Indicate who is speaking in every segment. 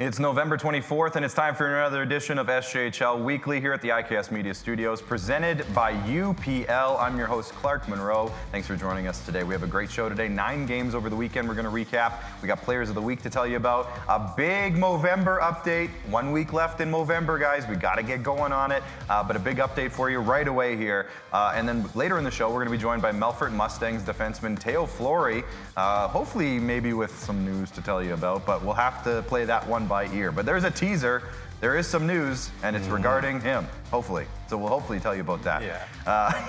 Speaker 1: It's November 24th, and it's time for another edition of SJHL Weekly here at the IKS Media Studios, presented by UPL. I'm your host, Clark Munroe. Thanks for joining us today. We have a great show today. 9 games over the weekend we're going to recap. We got Players of the Week to tell you about. A big Movember update. 1 week left in Movember, guys. We got to get going on it. But a big update for you right away here. And then later in the show, we're going to be joined by Melfort Mustangs defenseman Tao Flory. Hopefully, maybe with some news to tell you about, but we'll have to play that one by ear. But there's a teaser. There is some news, and it's regarding him, hopefully. So we'll hopefully tell you about that.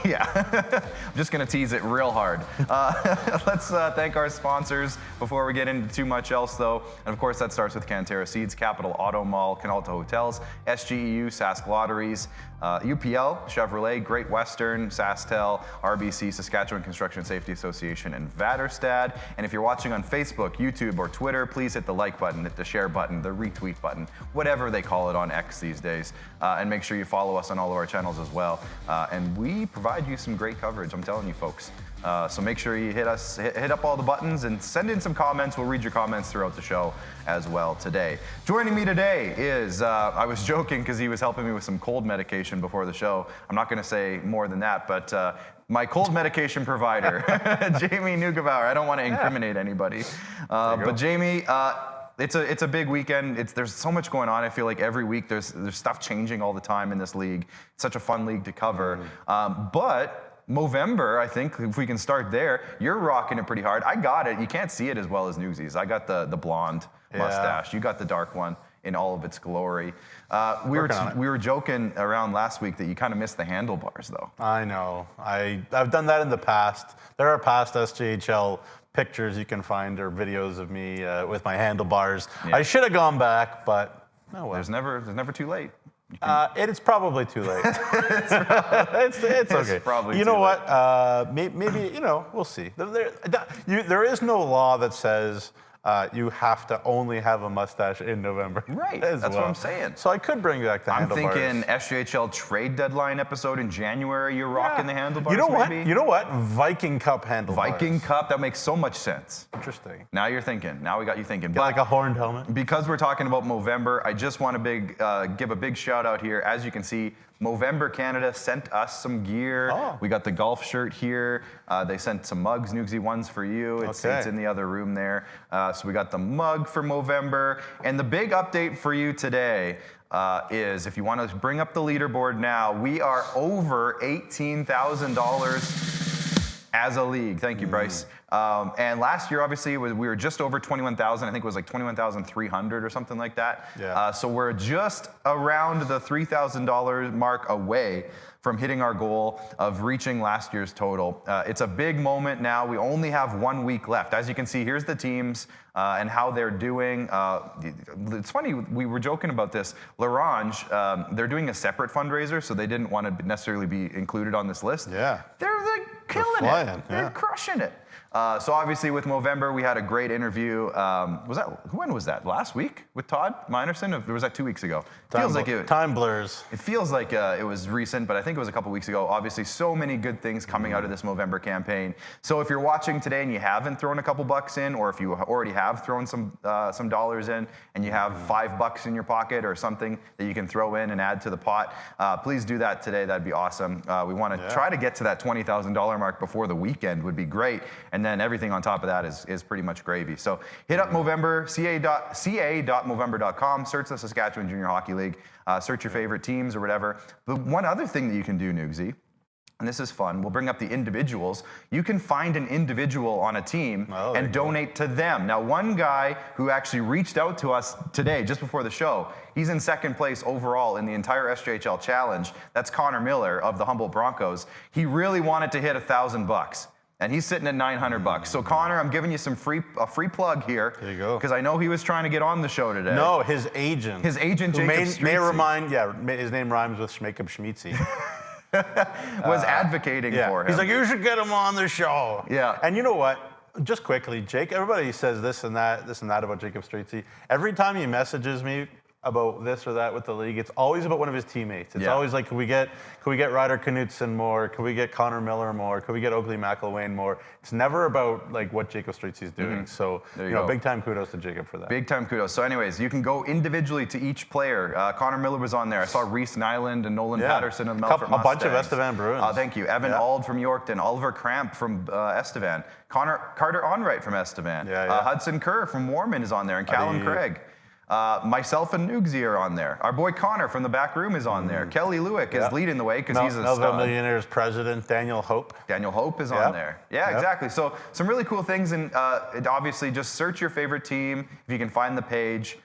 Speaker 2: Yeah.
Speaker 1: I'm just going to tease it real hard. Let's thank our sponsors before we get into too much else, though. And of course, that starts with Cantera Seeds, Capital Auto Mall, Canalta Hotels, SGEU, Sask Lotteries, UPL, Chevrolet, Great Western, SaskTel, RBC, Saskatchewan Construction Safety Association, and Vaterstad. And if you're watching on Facebook, YouTube, or Twitter, please hit the like button, hit the share button, the retweet button, whatever they call it on X these days. And make sure you follow us on all of our channels as well. And we provide you some great coverage, I'm telling you folks. So make sure you hit up all the buttons and send in some comments. We'll read your comments throughout the show as well today. Joining me today is, I was joking because he was helping me with some cold medication before the show. I'm not going to say more than that, but my cold medication provider, Jamie Neugebauer. I don't want to incriminate anybody. But Jamie, it's a big weekend. There's so much going on. I feel like every week there's stuff changing all the time in this league. It's such a fun league to cover. But Movember, I think, if we can start there, you're rocking it pretty hard. I got it. You can't see it as well as Newsies. I got the blonde mustache. You got the dark one in all of its glory. We were joking around last week that you kind of missed the handlebars, though.
Speaker 2: I know. I've done that in the past. There are past SJHL pictures you can find or videos of me with my handlebars. Yeah. I should have gone back, but no way.
Speaker 1: There's never too late.
Speaker 2: It's probably too late. it's okay.
Speaker 1: Probably
Speaker 2: you know what? Maybe we'll see. There is no law that says you have to only have a mustache in November.
Speaker 1: Right. That's what I'm saying.
Speaker 2: So I could bring back the handlebars.
Speaker 1: I'm thinking SJHL trade deadline episode in January. You're rocking the handlebars.
Speaker 2: You know what?
Speaker 1: Maybe?
Speaker 2: You know what? Viking Cup handlebars.
Speaker 1: Viking Cup. That makes so much sense.
Speaker 2: Interesting.
Speaker 1: Now you're thinking. Now we got you thinking.
Speaker 2: Like a horned helmet.
Speaker 1: Because we're talking about Movember, I just want to give a big shout out here. As you can see, Movember Canada sent us some gear.
Speaker 2: Oh.
Speaker 1: We got the golf shirt here. They sent some mugs, Newsy ones for you. It's in the other room there. So we got the mug for Movember. And the big update for you today is, if you want to bring up the leaderboard now, we are over $18,000 as a league. Thank you, Bryce. And last year, obviously, we were just over 21,000. I think it was like 21,300 or something like that.
Speaker 2: Yeah.
Speaker 1: So we're just around the $3,000 mark away from hitting our goal of reaching last year's total. It's a big moment now. We only have 1 week left. As you can see, here's the teams and how they're doing. It's funny, we were joking about this. L'Orange, they're doing a separate fundraiser, so they didn't want to necessarily be included on this list.
Speaker 2: Yeah.
Speaker 1: They're killing it. They're crushing it. So obviously with Movember, we had a great interview. When was that? Last week with Todd Minerson? Or was that 2 weeks ago?
Speaker 2: Time blurs.
Speaker 1: It feels like it was recent, but I think it was a couple weeks ago. Obviously, so many good things coming out of this Movember campaign. So if you're watching today and you haven't thrown a couple bucks in, or if you already have thrown some dollars in and you have $5 in your pocket or something that you can throw in and add to the pot, please do that today. That'd be awesome. We want to try to get to that $20,000 mark before the weekend would be great. And then everything on top of that is pretty much gravy. So hit up Movember, ca.movember.com, search the Saskatchewan Junior Hockey League, search your favorite teams or whatever. But one other thing that you can do, Nugsy, and this is fun, we'll bring up the individuals. You can find an individual on a team and donate to them. Now, one guy who actually reached out to us today, just before the show, he's in second place overall in the entire SJHL Challenge. That's Connor Miller of the Humboldt Broncos. He really wanted to hit $1,000. And he's sitting at $900. So Connor, I'm giving you a free plug here.
Speaker 2: There you go.
Speaker 1: Because I know he was trying to get on the show today.
Speaker 2: No, his agent.
Speaker 1: His agent, Jacob Streetsy.
Speaker 2: His name rhymes with Schmacob Schmeetzy.
Speaker 1: was advocating for him.
Speaker 2: He's like, you should get him on the show.
Speaker 1: Yeah.
Speaker 2: And you know what? Just quickly, Jake, everybody says this and that about Jacob Streetsy. Every time he messages me, about this or that with the league, it's always about one of his teammates. It's
Speaker 1: Yeah.
Speaker 2: always like, could we get Ryder Knutson more? Could we get Connor Miller more? Could we get Oakley McIlwain more? It's never about like what Jacob Streetsy's doing. So
Speaker 1: There you go.
Speaker 2: big time kudos to Jacob for that.
Speaker 1: Big time kudos. So anyways, you can go individually to each player. Connor Miller was on there. I saw Reese Nyland and Nolan Patterson of the Melfort Mustangs.
Speaker 2: A bunch of Estevan Bruins.
Speaker 1: Thank you. Evan Ald from Yorkton. Oliver Cramp from Estevan. Carter Onright from Estevan. Hudson Kerr from Warman is on there. And Callum Craig. Myself and Nugsy are on there. Our boy Connor from the back room is on there. Kelly Lewick is leading the way because he's a
Speaker 2: Melville
Speaker 1: stud.
Speaker 2: Millionaires president Daniel Hope.
Speaker 1: Daniel Hope is on there. Yeah, exactly. So some really cool things, and obviously just search your favorite team if you can find the page.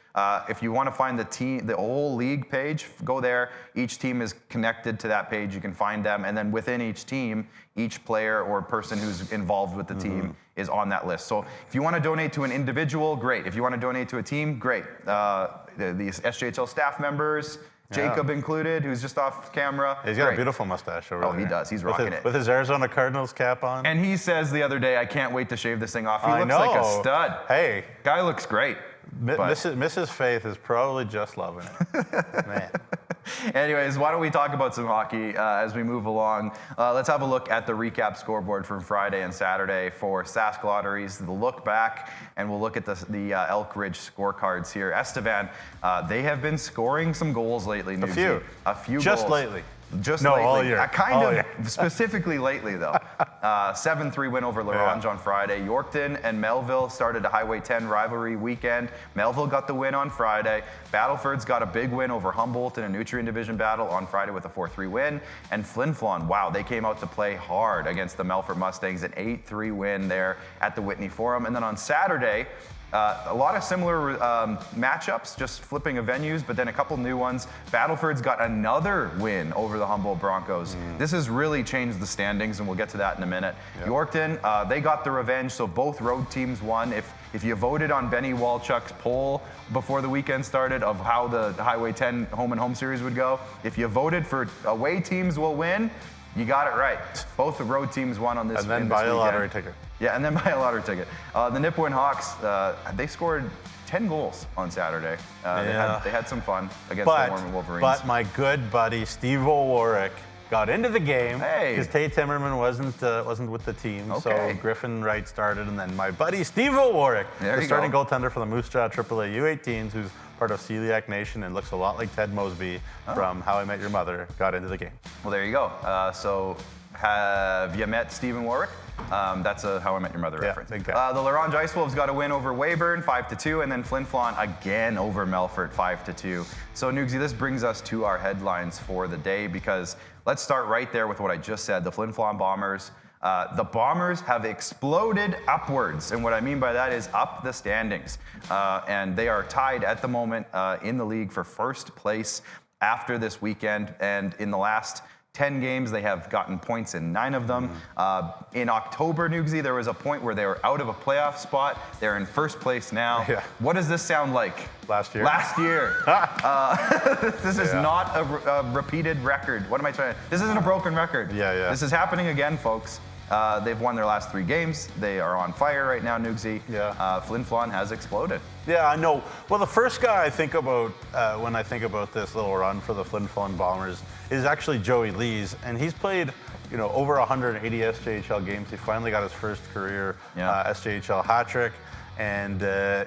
Speaker 1: If you want to find the whole league page, go there. Each team is connected to that page. You can find them, and then within each team, each player or person who's involved with the team is on that list. So if you want to donate to an individual, great. If you want to donate to a team, great. These SJHL staff members, Jacob included, who's just off camera.
Speaker 2: He's got a beautiful mustache over there.
Speaker 1: Oh, he does. He's rocking it.
Speaker 2: With his Arizona Cardinals cap on.
Speaker 1: And he says the other day, I can't wait to shave this thing off. He looks like a stud.
Speaker 2: Hey.
Speaker 1: Guy looks great.
Speaker 2: Mrs. Faith is probably just loving it. Man.
Speaker 1: Anyways, why don't we talk about some hockey as we move along? Let's have a look at the recap scoreboard from Friday and Saturday for Sask Lotteries. The look back, and we'll look at the Elk Ridge scorecards here. Estevan, they have been scoring some goals lately. Newsy. A few
Speaker 2: just
Speaker 1: goals.
Speaker 2: Lately.
Speaker 1: Just
Speaker 2: no,
Speaker 1: lately.
Speaker 2: all year.
Speaker 1: Specifically lately, though. 7-3 win over LaRange on Friday. Yorkton and Melville started a Highway 10 rivalry weekend. Melville got the win on Friday. Battleford's got a big win over Humboldt in a Nutrient Division battle on Friday with a 4-3 win. And Flin Flon, wow, they came out to play hard against the Melfort Mustangs, an 8-3 win there at the Whitney Forum. And then on Saturday, a lot of similar matchups, just flipping of venues, but then a couple new ones. Battleford's got another win over the Humboldt Broncos. This has really changed the standings, and we'll get to that in a minute. Yorkton, they got the revenge, so both road teams won. If you voted on Benny Walchuk's poll before the weekend started of how the Highway 10 home and home series would go, if you voted for away teams will win, you got it right. Both the road teams won on this.
Speaker 2: And then buy a lottery ticket.
Speaker 1: Yeah, and then buy a lottery ticket. The Nipawin Hawks, they scored 10 goals on Saturday. They had some fun against the Mormon Wolverines.
Speaker 2: But my good buddy Steve O'Warwick got into the game because Tay Timmerman wasn't with the team. So Griffin Wright started, and then my buddy Steve O'Warwick, the starting goaltender for the Moose Jaw AAA U18s, who's part of Celiac Nation and looks a lot like Ted Mosby from How I Met Your Mother, got into the game.
Speaker 1: Well, there you go. So have you met Stephen Warwick? That's a How I Met Your Mother reference.
Speaker 2: Big guy.
Speaker 1: The LaRange Ice Wolves got a win over Weyburn, 5-2, and then Flin Flon again over Melfort, 5-2. So, Nugsy, this brings us to our headlines for the day, because let's start right there with what I just said. The Flin Flon Bombers. The Bombers have exploded upwards, and what I mean by that is up the standings. And they are tied at the moment in the league for first place after this weekend, and in the last 10 games, they have gotten points in 9 of them. In October, Nugsy, there was a point where they were out of a playoff spot. They're in first place now. What does this sound like?
Speaker 2: Last year.
Speaker 1: This is not a repeated record. What am I trying to... This isn't a broken record. This is happening again, folks. They've won their last 3 games. They are on fire right now, Nugsy. Flin Flon has exploded.
Speaker 2: Yeah, I know. Well, the first guy I think about when I think about this little run for the Flin Flon Bombers is actually Joey Lees, and he's played, over 180 SJHL games. He finally got his first career SJHL hat trick, and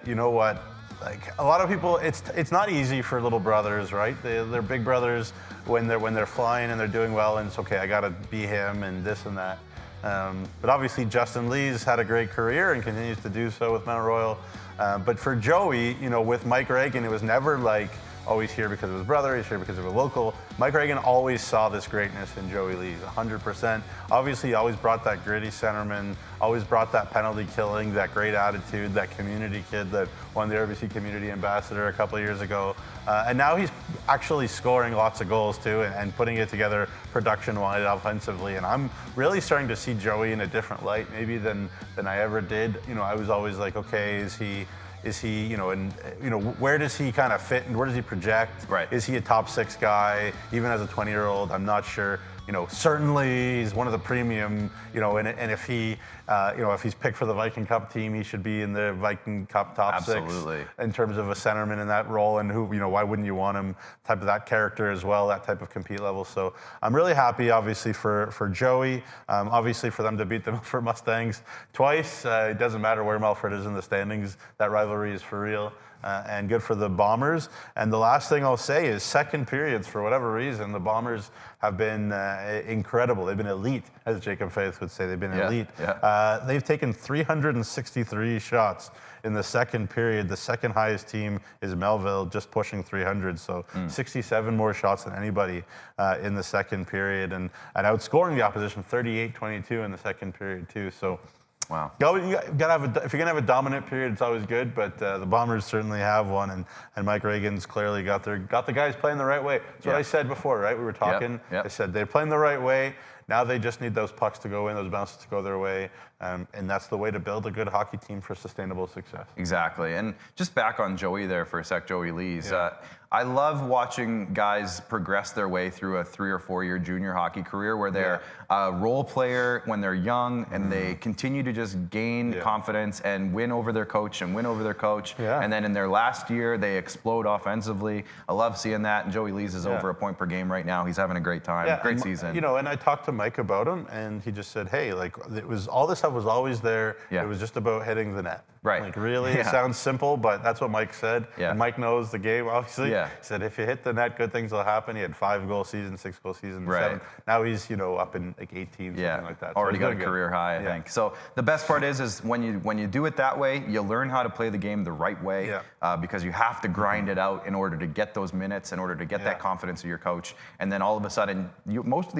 Speaker 2: you know what? Like a lot of people, it's not easy for little brothers, right? They're big brothers when they're flying and they're doing well, and it's okay. I gotta be him and this and that. But obviously Justin Lee's had a great career and continues to do so with Mount Royal. But for Joey, with Mike Reagan, it was never like, oh, he's here because of his brother, he's here because of a local. Mike Reagan always saw this greatness in Joey Lees, 100%. Obviously, he always brought that gritty centerman, always brought that penalty killing, that great attitude, that community kid that won the RBC Community Ambassador a couple of years ago. And now he's actually scoring lots of goals too and putting it together production-wise offensively. And I'm really starting to see Joey in a different light maybe than I ever did. I was always like, okay, is he Is he, where does he kind of fit and where does he project?
Speaker 1: Right.
Speaker 2: Is he a top 6 guy, even as a 20-year-old? I'm not sure. Certainly he's one of the premium, and if he, if he's picked for the Viking Cup team, he should be in the Viking Cup top
Speaker 1: Absolutely.
Speaker 2: 6 in terms of a centerman in that role. And why wouldn't you want him? Type of that character as well, that type of compete level. So I'm really happy, obviously, for Joey. Obviously, for them to beat the Melfort Mustangs twice. It doesn't matter where Melfort is in the standings. That rivalry is for real. And good for the Bombers. And the last thing I'll say is second periods, for whatever reason, the Bombers have been incredible. They've been elite, as Jacob Faith would say. They've been elite.
Speaker 1: Yeah.
Speaker 2: They've taken 363 shots in the second period. The second highest team is Melville, just pushing 300. So 67 more shots than anybody in the second period. And outscoring the opposition 38-22 in the second period, too. So.
Speaker 1: Wow.
Speaker 2: You gotta have if you're gonna have a dominant period, it's always good. But the Bombers certainly have one, and Mike Reagan's clearly got the guys playing the right way. That's what I said before, right? We were talking.
Speaker 1: Yep.
Speaker 2: I said they're playing the right way. Now they just need those pucks to go in, those bounces to go their way, and that's the way to build a good hockey team for sustainable success.
Speaker 1: Exactly. And just back on Joey there for a sec, Joey Lees. I love watching guys progress their way through a 3 or 4 year junior hockey career where they're a role player when they're young and they continue to just gain confidence and win over their coach and win over their coach.
Speaker 2: Yeah.
Speaker 1: And then in their last year, they explode offensively. I love seeing that. And Joey Lees is over a point per game right now. He's having a great time. Great season.
Speaker 2: And I talked to Mike about him, and he just said, hey, it was all this stuff was always there. It was just about hitting the net.
Speaker 1: Right.
Speaker 2: Really, it sounds simple, but that's what Mike said.
Speaker 1: Yeah.
Speaker 2: And Mike knows the game, obviously.
Speaker 1: Yeah.
Speaker 2: He said, if you hit the net, good things will happen. He had 5-goal season, 6-goal season,
Speaker 1: Right.
Speaker 2: 7. Now he's, up in like 18, something like that. So
Speaker 1: Already
Speaker 2: he's
Speaker 1: got a
Speaker 2: doing good.
Speaker 1: career high, I think. So the best part is when you do it that way, you learn how to play the game the right way because you have to grind it out in order to get those minutes, in order to get that confidence of your coach. And then all of a sudden, most of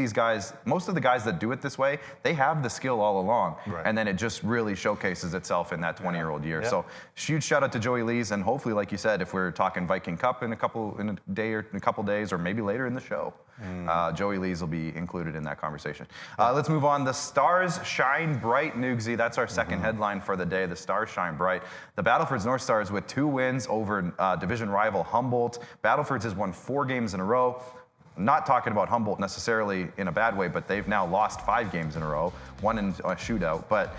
Speaker 1: the guys that do it this way, they have the skill all along.
Speaker 2: Right.
Speaker 1: And then it just really showcases itself in that 20-year-old year. So huge shout out to Joey Lees, and hopefully, like you said, if we're talking Viking Cup in a couple days or maybe later in the show, Joey Lees will be included in that conversation. Let's move on. The Stars shine bright, Nugsy. That's our second headline for the day. The Stars shine bright. The Battleford's North Stars with 2 wins over division rival Humboldt. Battleford's has won 4 games in a row. Not talking about Humboldt necessarily in a bad way, but they've now lost 5 games in a row, 1 in a shootout. But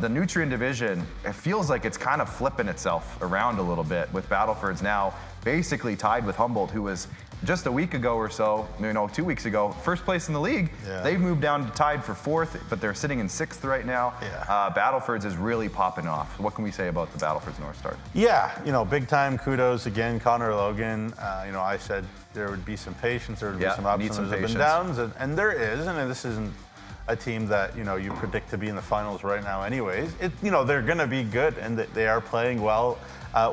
Speaker 1: the Nutrien division, it feels like it's kind of flipping itself around a little bit with Battleford's now basically tied with Humboldt, who was just a week ago or so, 2 weeks ago, first place in the league.
Speaker 2: Yeah.
Speaker 1: They've moved down to tied for 4th, but they're sitting in 6th right now.
Speaker 2: Yeah.
Speaker 1: Battleford's is really popping off. What can we say about the Battleford's North Stars?
Speaker 2: Yeah, big time kudos again, Connor Logan. I said there would be some patience, there would be some ups and there's been downs, and there is, and this isn't a team that you predict to be in the finals right now anyways. They're going to be good, and they are playing well.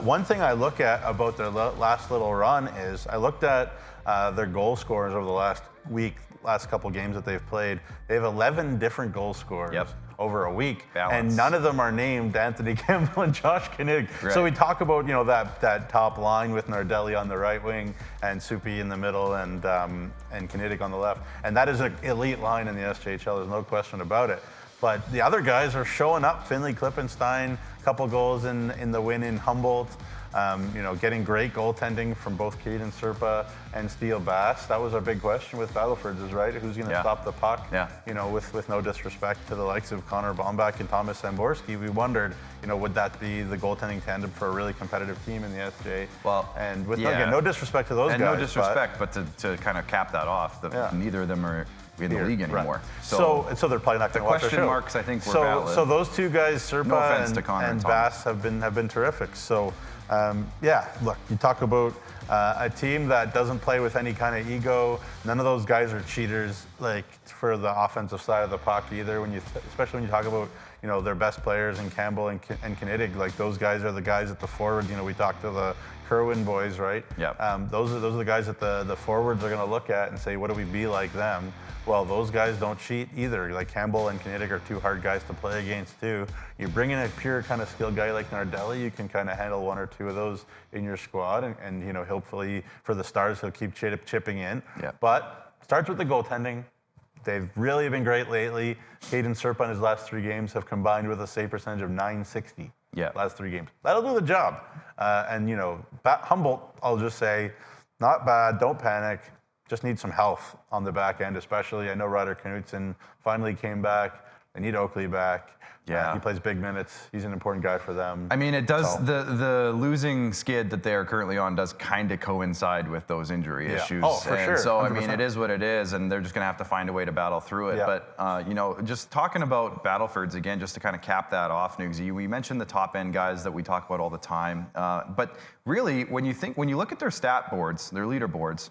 Speaker 2: One thing I look at about their last little run is I looked at their goal scorers over the last couple games that they've played. They have 11 different goal scorers over a week, and none of them are named Anthony Campbell and Josh Kinnig.
Speaker 1: Right.
Speaker 2: So we talk about that top line with Nardelli on the right wing and Soupy in the middle and Kinnig on the left, and that is an elite line in the SJHL. There's no question about it. But the other guys are showing up. Finley Klippenstein, a couple goals in the win in Humboldt. Getting great goaltending from both Caden Serpa and Steele Bass. That was our big question with Battleford's is, right? Who's going to stop the puck?
Speaker 1: Yeah.
Speaker 2: With no disrespect to the likes of Connor Baumbach and Thomas Samborski, we wondered, would that be the goaltending tandem for a really competitive team in the SJ?
Speaker 1: Well,
Speaker 2: and with again, no disrespect to those guys.
Speaker 1: No disrespect, but to kind of cap that off, neither of them are in the league anymore.
Speaker 2: Right. So they're probably not going to watch the show.
Speaker 1: The question marks, I think, were valid.
Speaker 2: So those two guys, Serpa
Speaker 1: No offense to Connor
Speaker 2: and Bass, have been terrific. So, look, you talk about a team that doesn't play with any kind of ego. None of those guys are cheaters, like for the offensive side of the puck either. Especially when you talk about their best players in Campbell and Kinnig, like those guys are the guys at the forward. We talked to the Kerwin boys, right?
Speaker 1: Yeah.
Speaker 2: Those are the guys that the forwards are going to look at and say, what do we be like them? Well, those guys don't cheat either. Like Campbell and Kinnig are 2 hard guys to play against too. You bring in a pure kind of skilled guy like Nardelli, you can kind of handle 1 or 2 of those in your squad, and hopefully for the Stars he'll keep chipping in.
Speaker 1: Yeah.
Speaker 2: But starts with the goaltending. They've really been great lately. Caden Serpa in his last 3 games have combined with a save percentage of .960. Last 3 games. That'll do the job. And, Humboldt, I'll just say, not bad. Don't panic. Just need some health on the back end, especially. I know Ryder Knutson finally came back. They need Oakley back.
Speaker 1: Yeah.
Speaker 2: He plays big minutes. He's an important guy for them.
Speaker 1: I mean, it does, the losing skid that they are currently on does kind of coincide with those injury issues.
Speaker 2: Oh, for sure.
Speaker 1: So,
Speaker 2: 100%.
Speaker 1: I mean, it is what it is, and they're just going to have to find a way to battle through it.
Speaker 2: Yeah.
Speaker 1: But, just talking about Battlefords again, just to kind of cap that off, Nugsy, we mentioned the top end guys that we talk about all the time. But really, when you look at their stat boards, their leaderboards,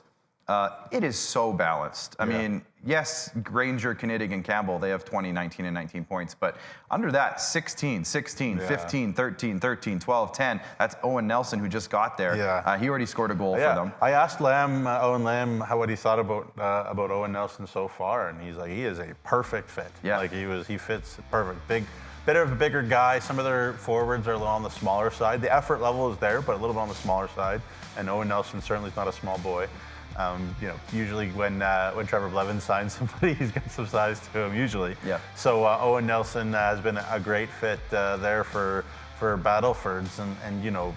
Speaker 1: it is so balanced. I mean, yes, Granger, Knidig, and Campbell, they have 20, 19, and 19 points. But under that, 16, 16, 15, 13, 13, 12, 10. That's Owen Nelson, who just got there.
Speaker 2: Yeah.
Speaker 1: He already scored a goal for them.
Speaker 2: I asked Owen Lamb what he thought about Owen Nelson so far, and he's like, he is a perfect fit.
Speaker 1: Yeah.
Speaker 2: Like, he fits perfect. Bit of a bigger guy. Some of their forwards are a little on the smaller side. The effort level is there, but a little bit on the smaller side. And Owen Nelson certainly is not a small boy. Usually when Trevor Blevins signs somebody, he's got some size to him, usually.
Speaker 1: Yeah.
Speaker 2: So Owen Nelson has been a great fit there for Battlefords, and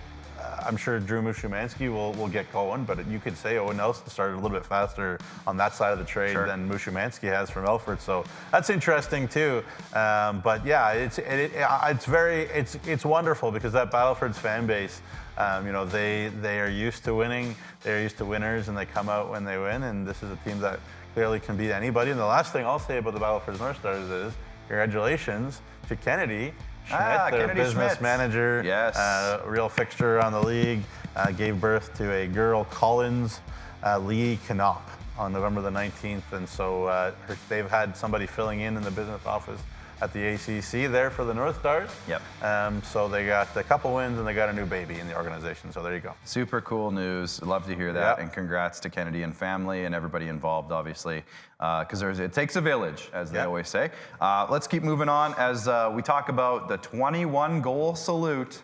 Speaker 2: I'm sure Drew Mushumansky will get going, but you could say Owen Nelson started a little bit faster on that side of the trade than Mushumansky has from Melfort, so that's interesting too. But yeah, it's wonderful because that Battlefords fan base, they are used to winning, they're used to winners, and they come out when they win. And this is a team that clearly can beat anybody. And the last thing I'll say about the Battlefords North Stars is congratulations to Kennedy Schmidt, their
Speaker 1: Kennedy
Speaker 2: business
Speaker 1: Schmidt.
Speaker 2: manager, real fixture on the league, gave birth to a girl, Collins Lee Knopp, on November the 19th. And so they've had somebody filling in the business office at the ACC there for the North Stars.
Speaker 1: Yep.
Speaker 2: So they got a couple wins and they got a new baby in the organization. So there you go.
Speaker 1: Super cool news. Love to hear that.
Speaker 2: Yep.
Speaker 1: And congrats to Kennedy and family and everybody involved, obviously, because it takes a village, as they always say. Let's keep moving on as we talk about the 21-goal salute.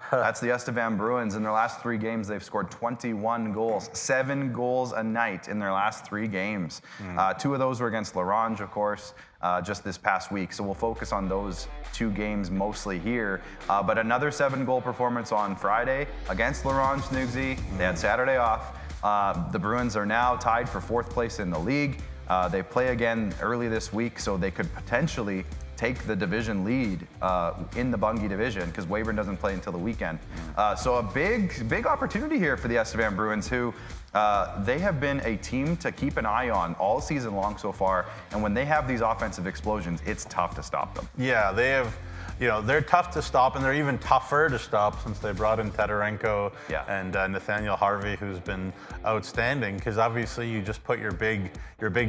Speaker 1: That's the Estevan Bruins. In their last 3 games, they've scored 21 goals, 7 goals a night in their last 3 games. 2 of those were against L'Orange, of course, just this past week. So we'll focus on those 2 games mostly here. But another 7-goal performance on Friday against L'Orange, Nugsy. They had Saturday off. The Bruins are now tied for 4th place in the league. They play again early this week, so they could potentially take the division lead in the Bungie division because Weyburn doesn't play until the weekend. So a big opportunity here for the Estevan Bruins, who they have been a team to keep an eye on all season long so far. And when they have these offensive explosions, it's tough to stop them.
Speaker 2: Yeah, they have. They're tough to stop, and they're even tougher to stop since they brought in Teterenko and Nathaniel Harvey, who's been outstanding. Because obviously, you just put your big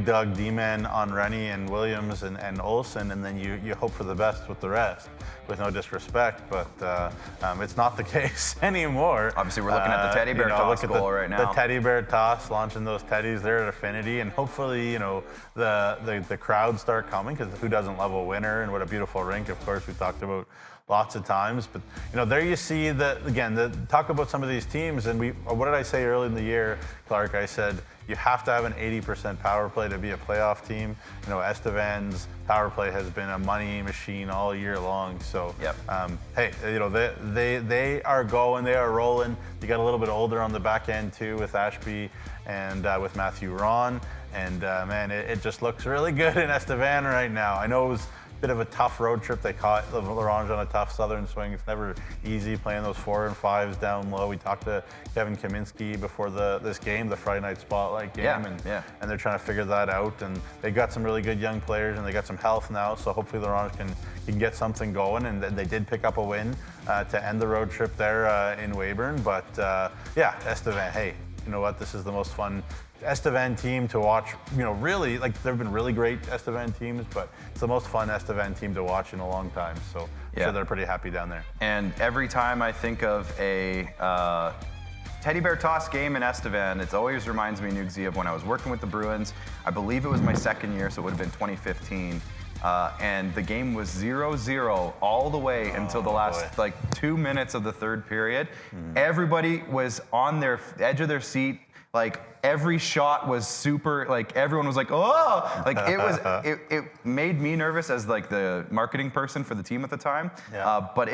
Speaker 2: dog D-man on Rennie and Williams and Olsen, and then you hope for the best with the rest. With no disrespect, but it's not the case anymore.
Speaker 1: Obviously, we're looking at the teddy bear toss goal right now.
Speaker 2: The teddy bear toss, launching those teddies there at Affinity, and hopefully, the crowds start coming, because who doesn't love a winner? And what a beautiful rink, of course, we talked about lots of times. But there you see talk about some of these teams, and what did I say early in the year, Clark? I said you have to have an 80% power play to be a playoff team. Estevan's power play has been a money machine all year long. So hey, they are going, they are rolling. You got a little bit older on the back end too with Ashby and with Matthew Ron, and man, it just looks really good in Estevan right now. I know it was bit of a tough road trip. They caught L'Orange on a tough southern swing. It's never easy playing those 4 and 5s down low. We talked to Kevin Kaminsky before this game, the Friday night spotlight game, and they're trying to figure that out. And they got some really good young players, and they got some health now. So hopefully L'Orange can get something going. And they did pick up a win to end the road trip there in Weyburn. But Estevan, hey, you know what? This is the most fun Estevan team to watch. Really, there have been really great Estevan teams, but it's the most fun Estevan team to watch in a long time. So I'm sure they're pretty happy down there.
Speaker 1: And every time I think of a teddy bear toss game in Estevan, it always reminds me, Nugsy, of when I was working with the Bruins. I believe it was my 2nd year, so it would have been 2015. And the game was 0-0 all the way until the last 2 minutes of the 3rd period. Everybody was on their edge of their seat. Every shot was super, everyone was oh, it made me nervous as the marketing person for the team at the time. But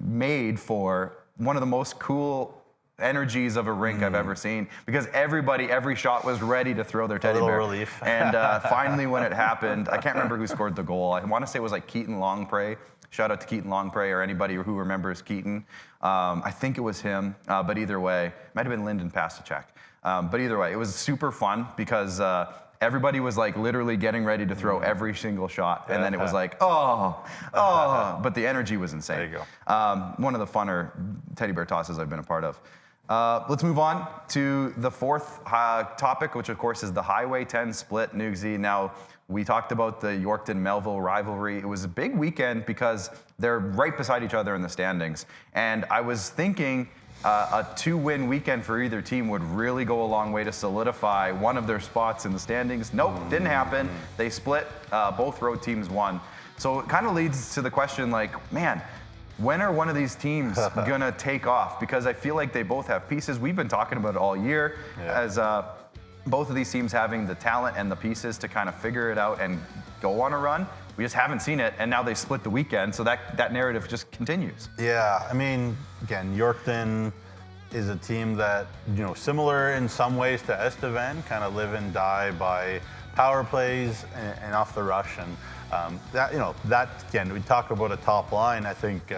Speaker 1: made for one of the most cool energies of a rink I've ever seen, because every shot was ready to throw their teddy bear.
Speaker 2: Relief.
Speaker 1: And finally, when it happened, I can't remember who scored the goal. I want to say it was like Keaton Longpre. Shout out to Keaton Longpre, or anybody who remembers Keaton. I think it was him, but either way, it might have been Lyndon Pasicek. But either way, it was super fun because everybody was like literally getting ready to throw every single shot, and then it was like, but the energy was insane.
Speaker 2: There you go.
Speaker 1: One of the funner teddy bear tosses I've been a part of. Let's move on to the fourth topic, which of course is the Highway 10 split, Nugsy. Now, we talked about the Yorkton-Melville rivalry. It was a big weekend because they're right beside each other in the standings. And I was thinking a 2-win weekend for either team would really go a long way to solidify one of their spots in the standings. Nope, didn't happen. They split. Both road teams won. So it kind of leads to the question, like, man, when are one of these teams gonna take off? Because I feel like they both have pieces. We've been talking about it all year as both of these teams having the talent and the pieces to kind of figure it out and go on a run. We just haven't seen it, and now they split the weekend, so that narrative just continues.
Speaker 2: Yeah, I mean, again, Yorkton is a team that, similar in some ways to Estevan, kind of live and die by power plays and off the rush. And that again, we talk about a top line. I think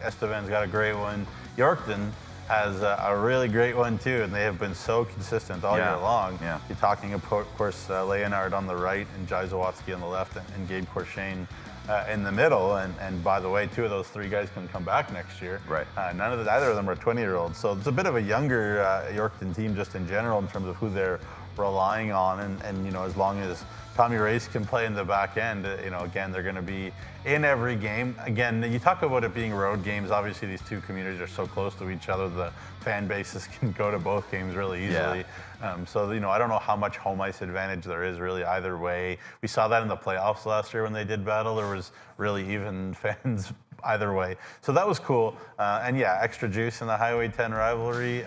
Speaker 2: Estevan's got a great one. Yorkton has a really great one too, and they have been so consistent all year long.
Speaker 1: Yeah.
Speaker 2: You're talking, of course, Leonard on the right and Jai Zawatsky on the left, and Gabe Corshane in the middle. And by the way, 2 of those 3 guys can come back next year.
Speaker 1: Right.
Speaker 2: Either of them are 20-year-olds, so it's a bit of a younger Yorkton team just in general in terms of who they're relying on, and as long as Tommy Race can play in the back end, again, they're going to be in every game. Again, you talk about it being road games. Obviously, these 2 communities are so close to each other, the fan bases can go to both games really easily. So, I don't know how much home ice advantage there is really either way. We saw that in the playoffs last year when they did battle. There was really even fans either way. So that was cool. And yeah, extra juice in the Highway 10 rivalry.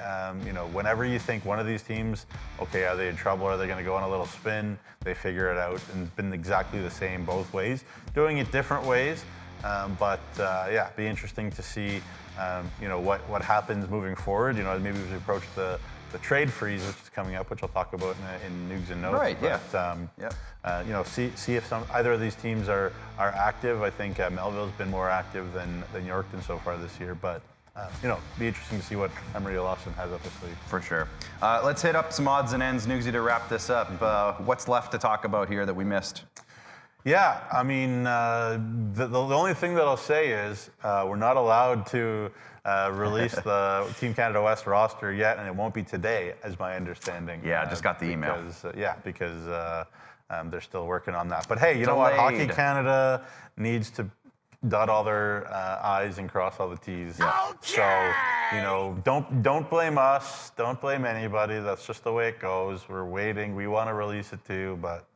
Speaker 2: Whenever you think one of these teams, okay, are they in trouble? Are they going to go on a little spin? They figure it out, and it's been exactly the same both ways, doing it different ways. Be interesting to see, what happens moving forward. Maybe we approach the trade freeze, which is coming up, which I'll talk about in Nugs and Notes.
Speaker 1: Right,
Speaker 2: But, see if either of these teams are active. I think Melville's been more active than Yorkton so far this year. But, be interesting to see what Emery Lawson has up his sleeve.
Speaker 1: For sure. Let's hit up some odds and ends, Nugsy, to wrap this up. What's left to talk about here that we missed?
Speaker 2: Yeah, I mean, the only thing that I'll say is we're not allowed to release the Team Canada West roster yet, and it won't be today, as my understanding.
Speaker 1: Yeah, I just got the email.
Speaker 2: Because they're still working on that. But hey, you know what? Hockey Canada needs to dot all their I's and cross all the T's.
Speaker 1: Yeah.
Speaker 2: So, don't blame us. Don't blame anybody. That's just the way it goes. We're waiting. We want to release it too, but.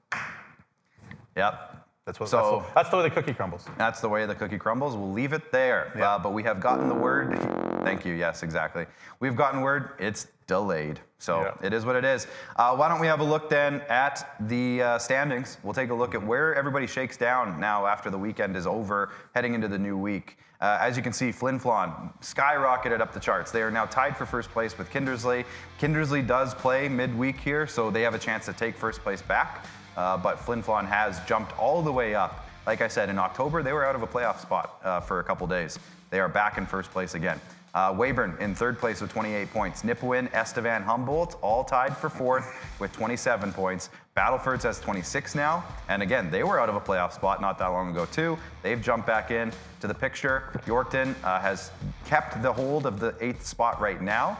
Speaker 1: Yep.
Speaker 2: That's the way the cookie crumbles.
Speaker 1: That's the way the cookie crumbles. We'll leave it there.
Speaker 2: Yeah.
Speaker 1: But we have gotten the word. Thank you. Yes, exactly. We've gotten word. It's delayed. So It is what it is. Why don't we have a look then at the standings? We'll take a look at where everybody shakes down now after the weekend is over, heading into the new week. As you can see, Flin Flon skyrocketed up the charts. They are now tied for first place with Kindersley. Kindersley does play midweek here, so they have a chance to take first place back. But Flin Flon has jumped all the way up. Like I said, in October, they were out of a playoff spot for a couple days. They are back in first place again. Weyburn in third place with 28 points. Nipawin, Estevan, Humboldt all tied for fourth with 27 points. Battlefords has 26 now. And again, they were out of a playoff spot not that long ago too. They've jumped back in to the picture. Yorkton has kept the hold of the 8th spot right now.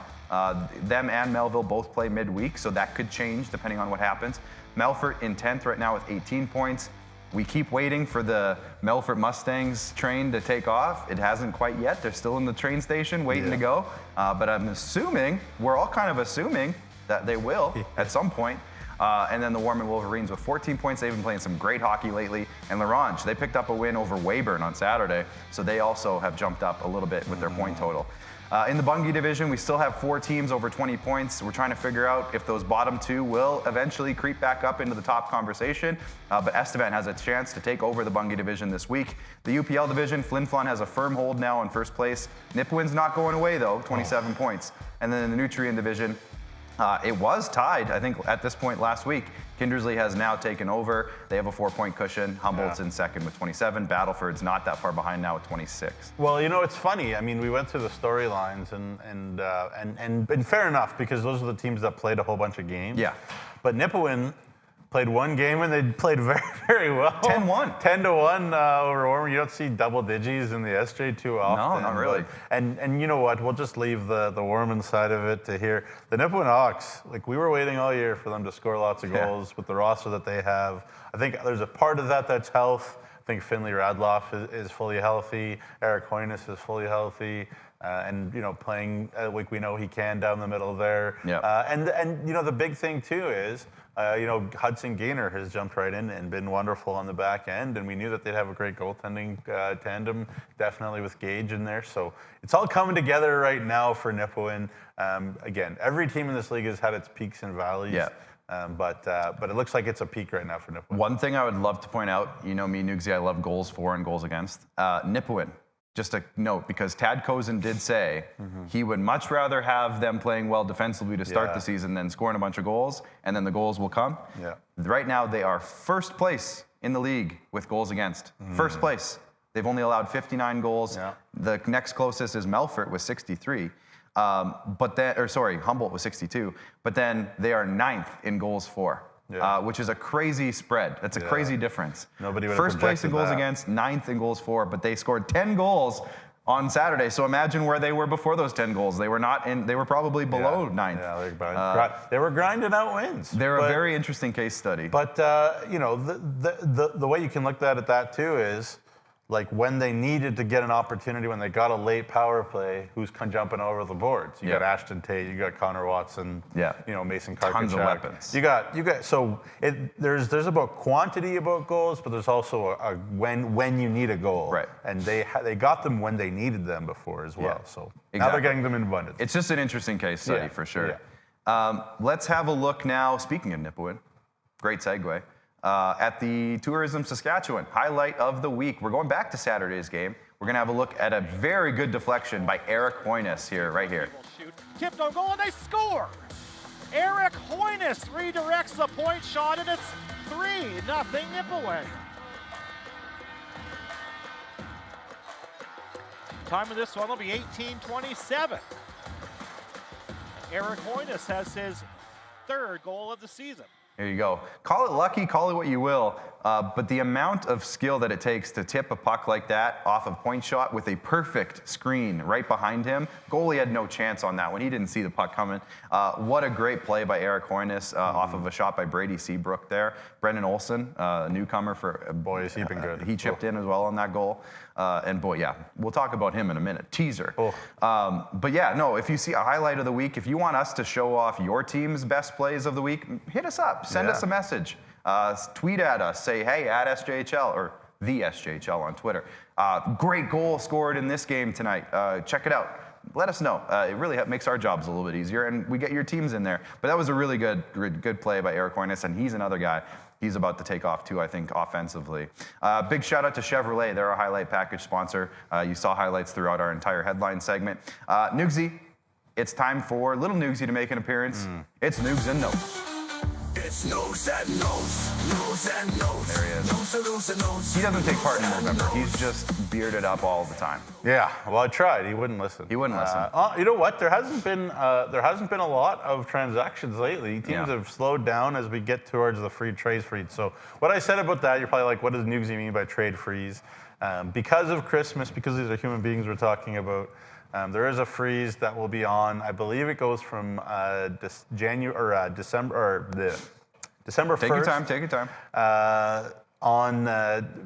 Speaker 1: Them and Melville both play midweek, so that could change depending on what happens. Melfort in 10th right now with 18 points. We keep waiting for the Melfort Mustangs train to take off. It hasn't quite yet. They're still in the train station waiting to go. But we're all kind of assuming that they will at some point. And then the Warman Wolverines with 14 points. They've been playing some great hockey lately. And Larange, they picked up a win over Weyburn on Saturday. So they also have jumped up a little bit with their point total. In the Bungie division, we still have 4 teams over 20 points. We're trying to figure out if those bottom 2 will eventually creep back up into the top conversation. But Estevan has a chance to take over the Bungie division this week. The UPL division, Flin Flon has a firm hold now in first place. Nipawin's not going away though, 27 points. And then in the Nutrien division, it was tied, I think, at this point last week. Kindersley has now taken over. They have a 4-point cushion. Humboldt's in second with 27. Battleford's not that far behind now with 26.
Speaker 2: Well, you know, it's funny. I mean, we went through the storylines, and fair enough, because those are the teams that played a whole bunch of games.
Speaker 1: Yeah.
Speaker 2: But Nipawin played one game, and they played very, very well.
Speaker 1: 10-1.
Speaker 2: 10-1 over Ormer. You don't see double digits in the SJ too often.
Speaker 1: No, not really.
Speaker 2: And you know what? We'll just leave the Orman side of it to here. The Nipawin Hawks, like, we were waiting all year for them to score lots of goals with the roster that they have. I think there's a part of that that's health. I think Finley Radloff is fully healthy. Eric Hoynes is fully healthy. And, you know, playing like we know he can down the middle there.
Speaker 1: Yeah.
Speaker 2: And you know, the big thing too is, you know, Hudson Gaynor has jumped right in and been wonderful on the back end, and we knew that they'd have a great goaltending tandem, definitely with Gage in there. So it's all coming together right now for Nipawin. Again, every team in this league has had its peaks and valleys.
Speaker 1: Yeah.
Speaker 2: But it looks like it's a peak right now for Nipawin.
Speaker 1: One thing I would love to point out, you know me, Nugsy, I love goals for and goals against. Nipawin. Just a note, because Tad Kozin did say he would much rather have them playing well defensively to start the season than scoring a bunch of goals, and then the goals will come.
Speaker 2: Yeah.
Speaker 1: Right now, they are first place in the league with goals against. First place. They've only allowed 59 goals.
Speaker 2: Yeah.
Speaker 1: The next closest is Melfort with 63. Humboldt with 62. But then they are 9th in goals for.
Speaker 2: Yeah.
Speaker 1: Which is a crazy spread. That's a crazy difference.
Speaker 2: Nobody would have
Speaker 1: First place in goals
Speaker 2: projected that.
Speaker 1: against, 9th in goals for, but they scored 10 goals on Saturday. So imagine where they were before those 10 goals. They were not in. They were probably below 9th.
Speaker 2: Yeah, they were grinding out wins.
Speaker 1: They're a very interesting case study.
Speaker 2: But you know, the way you can look at it too is, like, when they needed to get an opportunity, when they got a late power play, who's jumping over the boards? You got Ashton Tate, you got Connor Watson, you know, Mason Karkachuk.
Speaker 1: Tons of weapons.
Speaker 2: You got so there's about quantity about goals, but there's also a when you need a goal.
Speaker 1: Right.
Speaker 2: And they got them when they needed them before as well.
Speaker 1: Yeah.
Speaker 2: So now they're getting them in abundance.
Speaker 1: It's just an interesting case study for sure.
Speaker 2: Yeah.
Speaker 1: Let's have a look now, speaking of Nipawin, great segue, at the Tourism Saskatchewan highlight of the week. We're going back to Saturday's game. We're going to have a look at a very good deflection by Eric Hoynes here, right here.
Speaker 3: Tipped on goal and they score! Eric Hoynes redirects the point shot and it's 3-0 Nipawin. Time of this one will be 18:27. Eric Hoynes has his 3rd goal of the season.
Speaker 1: There you go. Call it lucky, call it what you will, but the amount of skill that it takes to tip a puck like that off of point shot with a perfect screen right behind him, goalie had no chance on that one. He didn't see the puck coming. What a great play by Eric Hoynes off of a shot by Brady Seabrook there. Brendan Olson, a newcomer for...
Speaker 2: Boy, has he been good.
Speaker 1: He chipped in as well on that goal. And boy, yeah, we'll talk about him in a minute. Teaser. But yeah, no, if you see a highlight of the week, if you want us to show off your team's best plays of the week, hit us up. Send us a message. Tweet at us. Say, hey, at SJHL, or the SJHL on Twitter. Great goal scored in this game tonight. Check it out. Let us know. It really makes our jobs a little bit easier, and we get your teams in there. But that was a really good play by Eric Hoynes, and he's another guy. He's about to take off too, I think, offensively. Big shout out to Chevrolet. They're our highlight package sponsor. You saw highlights throughout our entire headline segment. Nugsy, it's time for little Nugsy to make an appearance. It's Nugs and Notes.
Speaker 4: It's Nugs and Notes. Nugs and Notes.
Speaker 1: There he is.
Speaker 4: Nugs and Notes.
Speaker 1: He doesn't take part in Movember. He's just bearded up all the time.
Speaker 2: Yeah, well, I tried. He wouldn't listen.
Speaker 1: He wouldn't listen.
Speaker 2: You know what? There hasn't been a lot of transactions lately. Teams have slowed down as we get towards the free trade freeze. So what I said about that, you're probably like, what does Nugsy mean by trade freeze? Because of Christmas, because these are human beings we're talking about, there is a freeze that will be on. I believe it goes from December 1st.
Speaker 1: Take your time.
Speaker 2: On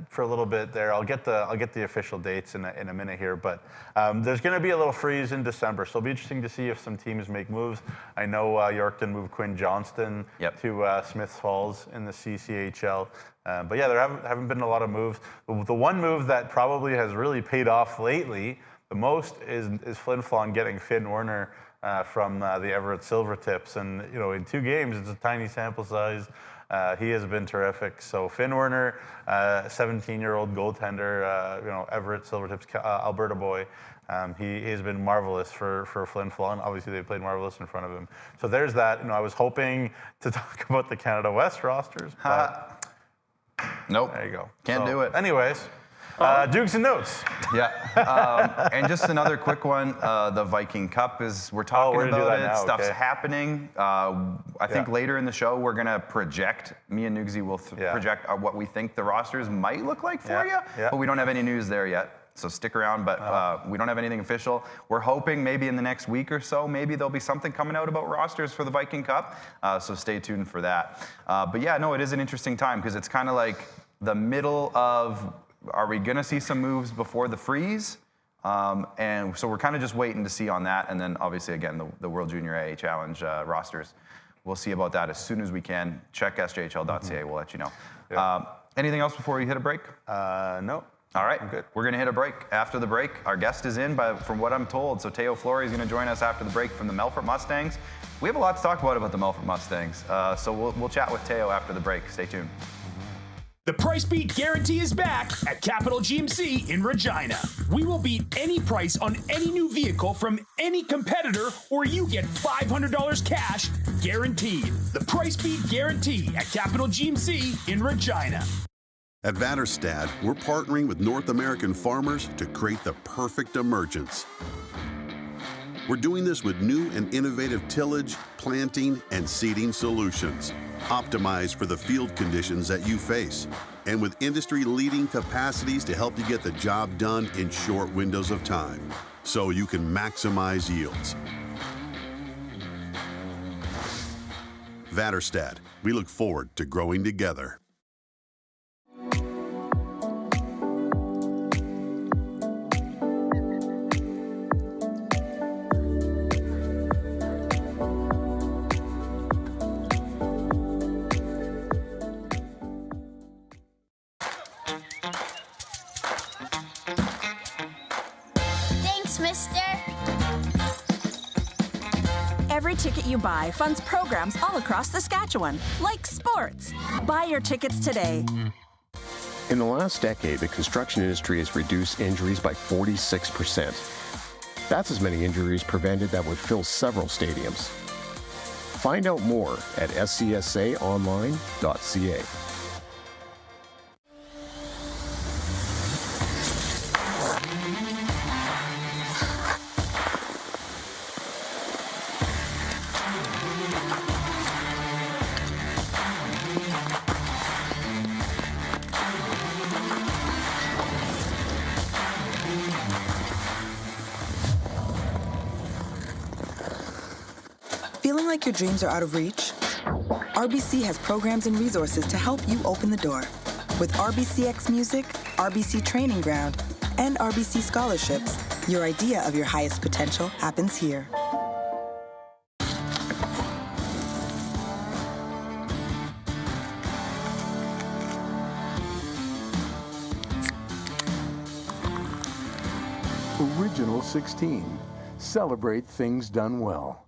Speaker 2: for a little bit there. I'll get the official dates in a minute here, but there's going to be a little freeze in December, so it'll be interesting to see if some teams make moves. I know Yorkton moved Quinn Johnston to Smiths Falls in the CCHL, but yeah, there haven't been a lot of moves. The one move that probably has really paid off lately the most is Flin Flon getting Finn Werner from the Everett Silvertips. And, in 2 games, it's a tiny sample size. He has been terrific. So Finn Werner, 17-year-old goaltender, Everett Silvertips, Alberta boy. He has been marvelous for Flin Flon. Obviously, they played marvelous in front of him. So there's that. I was hoping to talk about the Canada West rosters, but
Speaker 1: nope.
Speaker 2: There you go.
Speaker 1: Can't do it.
Speaker 2: Anyways, Dukes and Notes.
Speaker 1: Yeah. And just another quick one. The Viking Cup we're talking about it.
Speaker 2: Now.
Speaker 1: Stuff's
Speaker 2: Okay.
Speaker 1: happening. I think later in the show, we're going to project, me and Nugsy will project what we think the rosters might look like for you, but we don't have any news there yet. So stick around, but we don't have anything official. We're hoping maybe in the next week or so, maybe there'll be something coming out about rosters for the Viking Cup. So stay tuned for that. But yeah, no, it is an interesting time because it's kind of like the middle of, are we going to see some moves before the freeze? And so we're kind of just waiting to see on that. And then obviously, again, the World Junior A Challenge rosters. We'll see about that as soon as we can. Check sjhl.ca. We'll let you know.
Speaker 2: Yeah.
Speaker 1: Anything else before we hit a break?
Speaker 2: No.
Speaker 1: All right,
Speaker 2: I'm good.
Speaker 1: We're going to hit a break. After the break, our guest is in, from what I'm told. So Tao Flory is going to join us after the break from the Melfort Mustangs. We have a lot to talk about the Melfort Mustangs. So we'll chat with Tao after the break. Stay tuned.
Speaker 5: The Price Beat Guarantee is back at Capital GMC in Regina. We will beat any price on any new vehicle from any competitor, or you get $500 cash guaranteed. The Price Beat Guarantee at Capital GMC in Regina.
Speaker 6: At Vatterstad, we're partnering with North American farmers to create the perfect emergence. We're doing this with new and innovative tillage, planting, and seeding solutions, optimized for the field conditions that you face, and with industry-leading capacities to help you get the job done in short windows of time, so you can maximize yields. Vatterstad, we look forward to growing together.
Speaker 7: Every ticket you buy funds programs all across Saskatchewan, like sports. Buy your tickets today.
Speaker 8: In the last decade, the construction industry has reduced injuries by 46%. That's as many injuries prevented that would fill several stadiums. Find out more at scsaonline.ca.
Speaker 9: Feeling like your dreams are out of reach? RBC has programs and resources to help you open the door. With RBCX Music, RBC Training Ground, and RBC Scholarships, your idea of your highest potential happens here.
Speaker 10: Original 16. Celebrate things done well.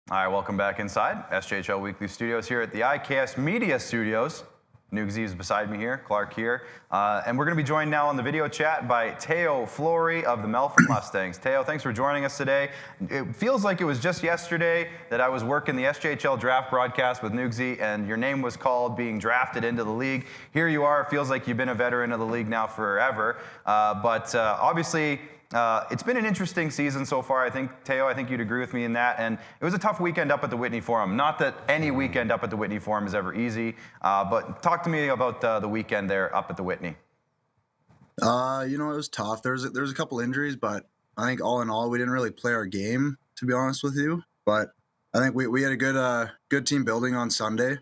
Speaker 1: All right, welcome back inside SJHL Weekly Studios here at the ICAST Media Studios. Nugsy is beside me here, Clark here. And we're going to be joined now on the video chat by Tao Flory of the Melfort Mustangs. Tao, thanks for joining us today. It feels like it was just yesterday that I was working the SJHL draft broadcast with Nugsy, and your name was called being drafted into the league. Here you are. It feels like you've been a veteran of the league now forever. But obviously, it's been an interesting season so far. I think, Tao, I think you'd agree with me in that. And it was a tough weekend up at the Whitney Forum. Not that any weekend up at the Whitney Forum is ever easy, but talk to me about the weekend there up at the Whitney.
Speaker 11: It was tough. There was a couple injuries, but I think all in all, we didn't really play our game, to be honest with you. But I think we had a good team building on Sunday,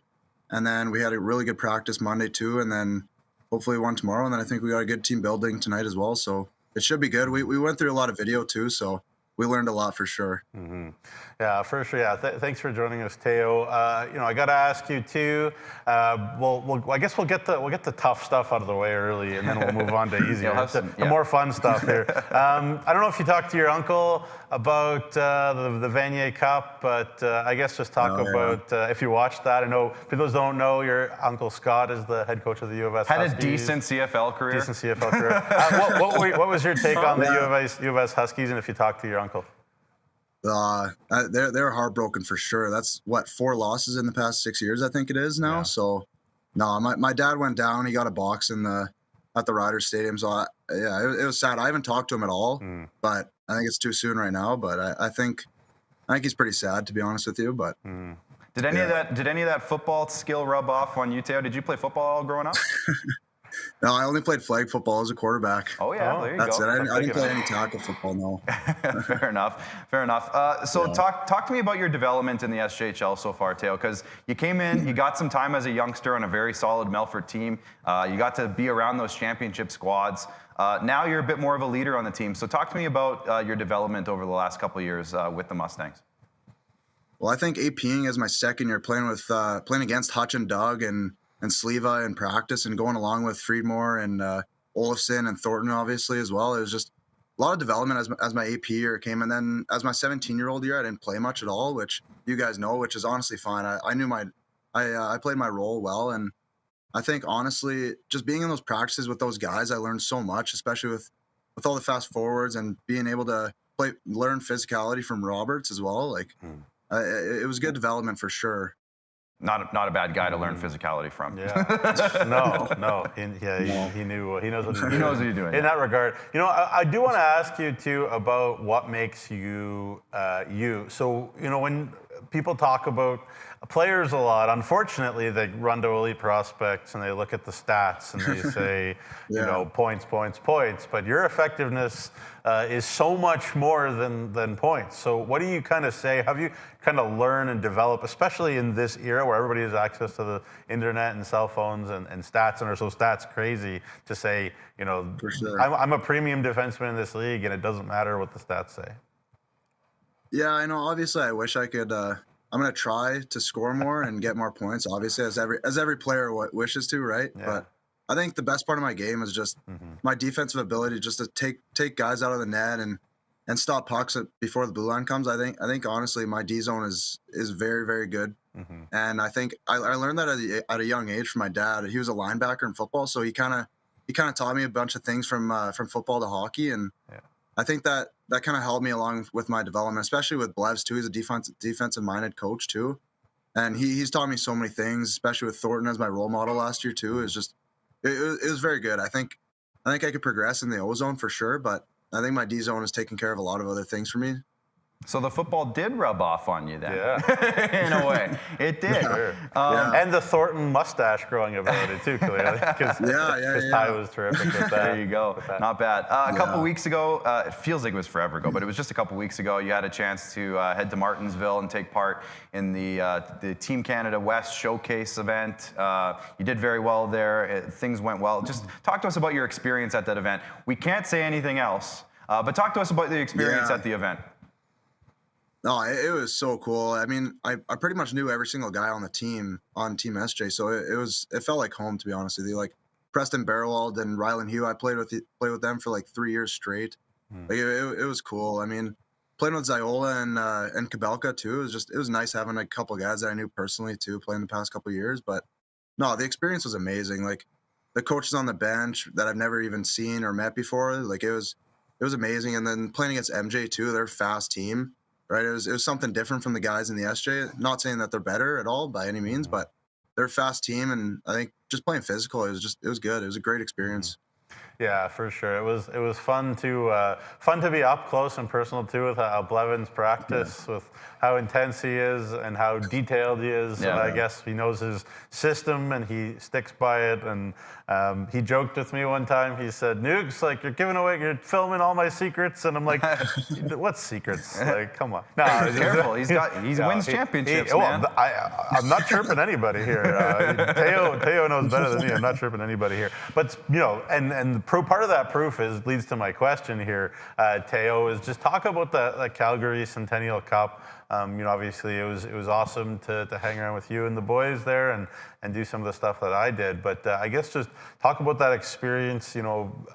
Speaker 11: and then we had a really good practice Monday too, and then hopefully one tomorrow, and then I think we got a good team building tonight as well. So it should be good. We went through a lot of video too, so we learned a lot for sure.
Speaker 2: Mm-hmm. Yeah, for sure. Yeah, thanks for joining us, Tao. I got to ask you too. I guess we'll get the tough stuff out of the way early, and then we'll move on to easier, the more fun stuff here. I don't know if you talked to your uncle about the Vanier Cup, but I guess just talk about if you watched that. I know for those who don't know, your uncle Scott is the head coach of the U of S
Speaker 1: Had
Speaker 2: Huskies.
Speaker 1: a decent CFL career.
Speaker 2: What was your take on the U of S Huskies, and if you talked to your uncle?
Speaker 11: They're heartbroken for sure. That's 4 losses in the past 6 years, I think it is now. Yeah. So, no, my dad went down. He got a box at the Riders Stadium. So, it was sad. I haven't talked to him at all, but I think it's too soon right now. But I think he's pretty sad, to be honest with you. But
Speaker 1: did any of that football skill rub off on you, Tao? Did you play football growing up?
Speaker 11: No, I only played flag football as a quarterback.
Speaker 1: Oh, yeah, there you
Speaker 11: That's
Speaker 1: go.
Speaker 11: it. I didn't play any tackle football, no.
Speaker 1: Fair enough. Talk to me about your development in the SJHL so far, Tao, because you came in, you got some time as a youngster on a very solid Melfort team. You got to be around those championship squads. Now you're a bit more of a leader on the team. So talk to me about your development over the last couple of years with the Mustangs.
Speaker 11: Well, I think APing is my second year playing against Hutch and Doug and Sleva in practice and going along with Friedmore and Olafson and Thornton obviously as well. It was just a lot of development as my AP year came. And then as my 17-year-old year, I didn't play much at all, which you guys know, which is honestly fine. I knew I played my role well. And I think honestly, just being in those practices with those guys, I learned so much, especially with all the fast forwards and being able to learn physicality from Roberts as well. Like it was good development for sure.
Speaker 1: Not a bad guy to learn physicality from.
Speaker 2: Yeah. No. He knows what he's doing.
Speaker 1: He knows what he's doing.
Speaker 2: In that regard, I do want to ask you too about what makes you you. So when people talk about players a lot, unfortunately, they run to elite prospects and they look at the stats and they say, points. But your effectiveness is so much more than points. So what do you kind of say? Have you kind of learned and developed, especially in this era where everybody has access to the internet and cell phones and stats and are so stats crazy to say,
Speaker 11: for sure.
Speaker 2: I'm a premium defenseman in this league and it doesn't matter what the stats say?
Speaker 11: Yeah, I know. Obviously, I wish I could. I'm going to try to score more and get more points, obviously, as every player wishes to, right? Yeah. But I think the best part of my game is just my defensive ability, just to take guys out of the net and stop pucks before the blue line comes. I think honestly, my D zone is very, very good. And I think I learned that at a young age from my dad. He was a linebacker in football, so he kind of taught me a bunch of things from football to hockey, and I think that kind of helped me along with my development, especially with Blevs too. He's a defensive-minded coach too, and he's taught me so many things, especially with Thornton as my role model last year too. It was very good. I think I could progress in the O zone for sure, but I think my D zone is taking care of a lot of other things for me.
Speaker 1: So the football did rub off on you then, in a way. It did.
Speaker 2: Sure. And the Thornton mustache growing ability too, clearly, because Ty was terrific with that.
Speaker 1: There you go. Not bad. A couple weeks ago, it feels like it was forever ago, but it was just a couple weeks ago, you had a chance to head to Martinsville and take part in the Team Canada West Showcase event. You did very well there. Things went well. Just talk to us about your experience at that event. We can't say anything else, but talk to us about the experience at the event.
Speaker 11: No, it was so cool. I mean, I pretty much knew every single guy on the team, on Team SJ, so it felt like home, to be honest with you. Like Preston Barrowald and Rylan Hugh, I played with them for like 3 years straight. Like it was cool. I mean, playing with Ziola and Kabelka too, it was nice having a couple guys that I knew personally too, playing the past couple of years. But no, the experience was amazing. Like the coaches on the bench that I've never even seen or met before, like it was amazing. And then playing against MJ too, they're a fast team. Right, it was something different from the guys in the SJ. Not saying that they're better at all by any means, but they're a fast team, and I think just playing physical, it was good. It was a great experience.
Speaker 2: Yeah, for sure. It was fun to be up close and personal too with how Blevins practice, with how intense he is and how detailed he is. And I guess he knows his system and he sticks by it. And he joked with me one time. He said, "Nukes, like you're filming all my secrets," and I'm like, "What secrets? Like, come on."
Speaker 1: No, careful. He wins championships, man.
Speaker 2: I'm not chirping anybody here. Tao knows better than me. I'm not chirping anybody here. But and and part of that proof leads to my question here, Tao, is just talk about the Calgary Centennial Cup. Obviously it was awesome to hang around with you and the boys there and do some of the stuff that I did. But I guess just talk about that experience.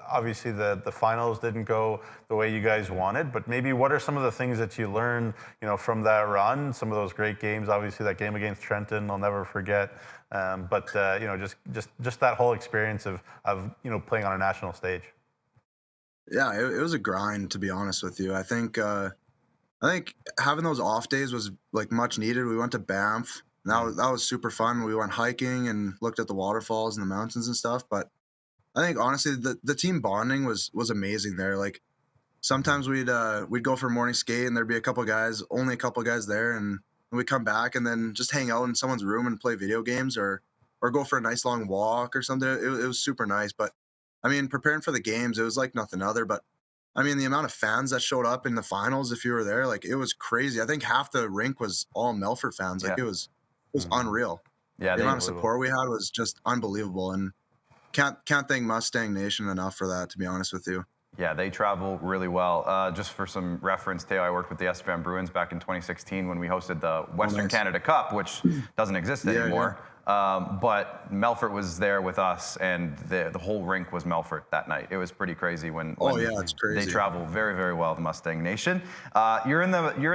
Speaker 2: Obviously the finals didn't go the way you guys wanted, but maybe what are some of the things that you learned, from that run? Some of those great games. Obviously that game against Trenton, I'll never forget. But just that whole experience of playing on a national stage.
Speaker 11: Yeah, it was a grind, to be honest with you. I think having those off days was like much needed. We went to Banff. And that was super fun. We went hiking and looked at the waterfalls and the mountains and stuff. But I think honestly, the team bonding was amazing there. Like sometimes we'd go for a morning skate and there'd be only a couple guys there, and we'd come back and then just hang out in someone's room and play video games or go for a nice long walk or something. It was super nice. But I mean, preparing for the games, it was like nothing other. But I mean, the amount of fans that showed up in the finals, if you were there, like it was crazy. I think half the rink was all Melfort fans. Like it was unreal.
Speaker 1: Yeah,
Speaker 11: the amount of support we had was just unbelievable, and can't thank Mustang Nation enough for that, to be honest with you.
Speaker 1: Yeah, they travel really well. Just for some reference, Tao, I worked with the SFAM Bruins back in 2016 when we hosted the Western Canada Cup, which doesn't exist anymore. But Melfort was there with us, and the whole rink was Melfort that night. It was pretty crazy when
Speaker 11: it's crazy.
Speaker 1: They travel very, very well, the Mustang Nation. You're in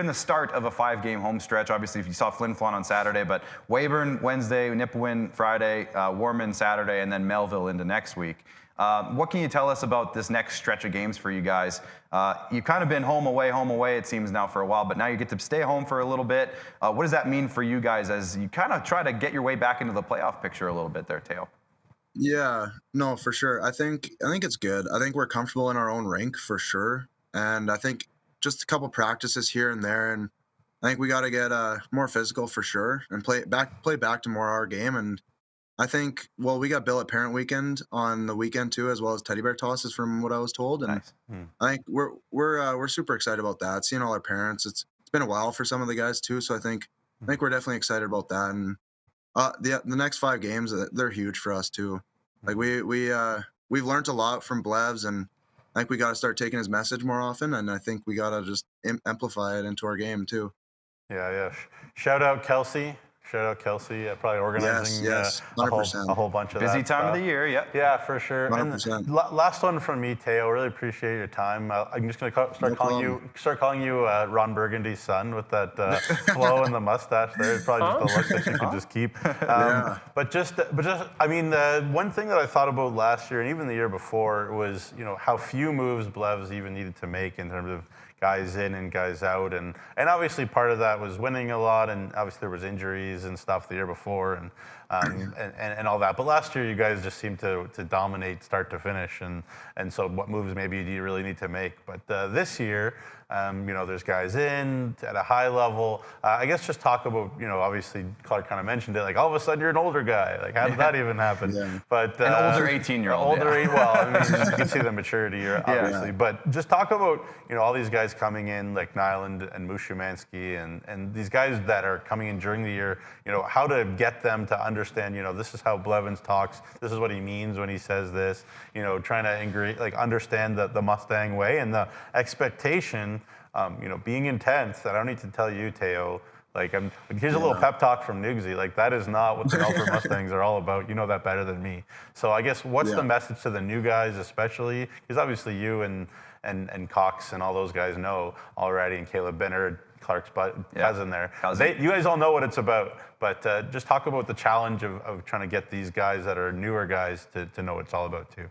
Speaker 1: the start of a 5-game home stretch. Obviously, if you saw Flin Flon on Saturday, but Weyburn Wednesday, Nipawin Friday, Warman Saturday, and then Melville into next week. What can you tell us about this next stretch of games for you guys? You've kind of been home away, it seems now for a while, but now you get to stay home for a little bit. What does that mean for you guys as you kind of try to get your way back into the playoff picture a little bit there, Tao?
Speaker 11: Yeah, no, for sure. I think it's good. I think we're comfortable in our own rink for sure. And I think just a couple practices here and there, and I think we got to get more physical for sure and play back to more our game. And I think, we got Bill at Parent Weekend on the weekend too, as well as teddy bear tosses, from what I was told. And
Speaker 1: nice.
Speaker 11: I think we're super excited about that. Seeing all our parents, it's been a while for some of the guys too. So I think we're definitely excited about that. And the next 5 games, they're huge for us too. Like we've learned a lot from Blevs, and I think we got to start taking his message more often. And I think we got to just amplify it into our game too.
Speaker 2: Yeah. Shout out Kelsey. Probably organizing a whole bunch of
Speaker 1: busy
Speaker 2: that
Speaker 1: time
Speaker 2: stuff.
Speaker 1: of the year, yeah.
Speaker 2: Yeah, for sure.
Speaker 11: 100%.
Speaker 2: And last one from me, Tao. Really appreciate your time. I'm just going to start calling you Ron Burgundy's son with that flow and the mustache there. It's probably just a look that you could just keep. But just, I mean, one thing that I thought about last year and even the year before was, how few moves Blevs even needed to make in terms of guys in and guys out, and obviously part of that was winning a lot, and obviously there was injuries and stuff the year before, and all that. But last year you guys just seemed to dominate start to finish, and so what moves maybe do you really need to make? But this year, there's guys in at a high level. I guess just talk about, obviously Clark kind of mentioned it, like all of a sudden you're an older guy. Like how did that even happen?
Speaker 11: Yeah.
Speaker 2: But
Speaker 1: an older 18-year-old.
Speaker 2: Well, I mean, you can see the maturity here, obviously. But just talk about, all these guys coming in like Nyland and Mushimansky and these guys that are coming in during the year, how to get them to understand, this is how Blevins talks. This is what he means when he says this, trying to understand the Mustang way and the expectation, being intense. I don't need to tell you, Tao, here's a little pep talk from Nugsy. That is not what the Melfort Mustangs are all about. You know that better than me. So I guess what's the message to the new guys, especially? Because obviously you and Cox and all those guys know already, and Caleb Bennett, Clark's cousin there. You guys all know what it's about, but just talk about the challenge of trying to get these guys that are newer guys to know what it's all about too.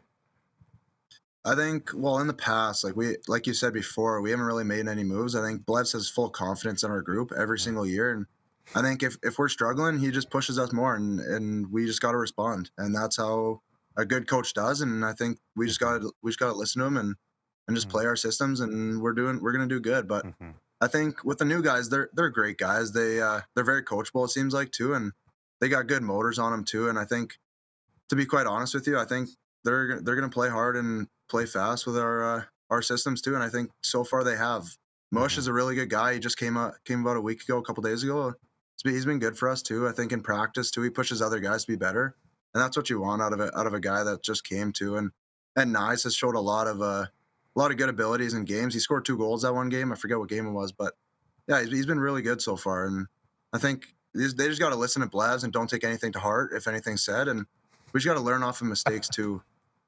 Speaker 11: I think, in the past, like you said before, we haven't really made any moves. I think Blevs has full confidence in our group every single year. And I think if we're struggling, he just pushes us more, and we just got to respond. And that's how a good coach does. And I think we just got to listen to him and just play our systems, and we're going to do good. But I think with the new guys, they're great guys. They're very coachable, it seems like, too. And they got good motors on them too. And I think, to be quite honest with you, I think they're going to play hard and play fast with our systems too, and I think so far they have. Mush is a really good guy. He just came about a week ago, a couple days ago. He's been good for us too. I think in practice too, he pushes other guys to be better, and that's what you want out of a guy that just came too. And and Nyes has showed a lot of good abilities in games. He scored 2 goals that one game. I forget what game it was, but yeah, he's been really good so far. And I think they just got to listen to Blaz and don't take anything to heart if anything's said. And we just got to learn off of mistakes too.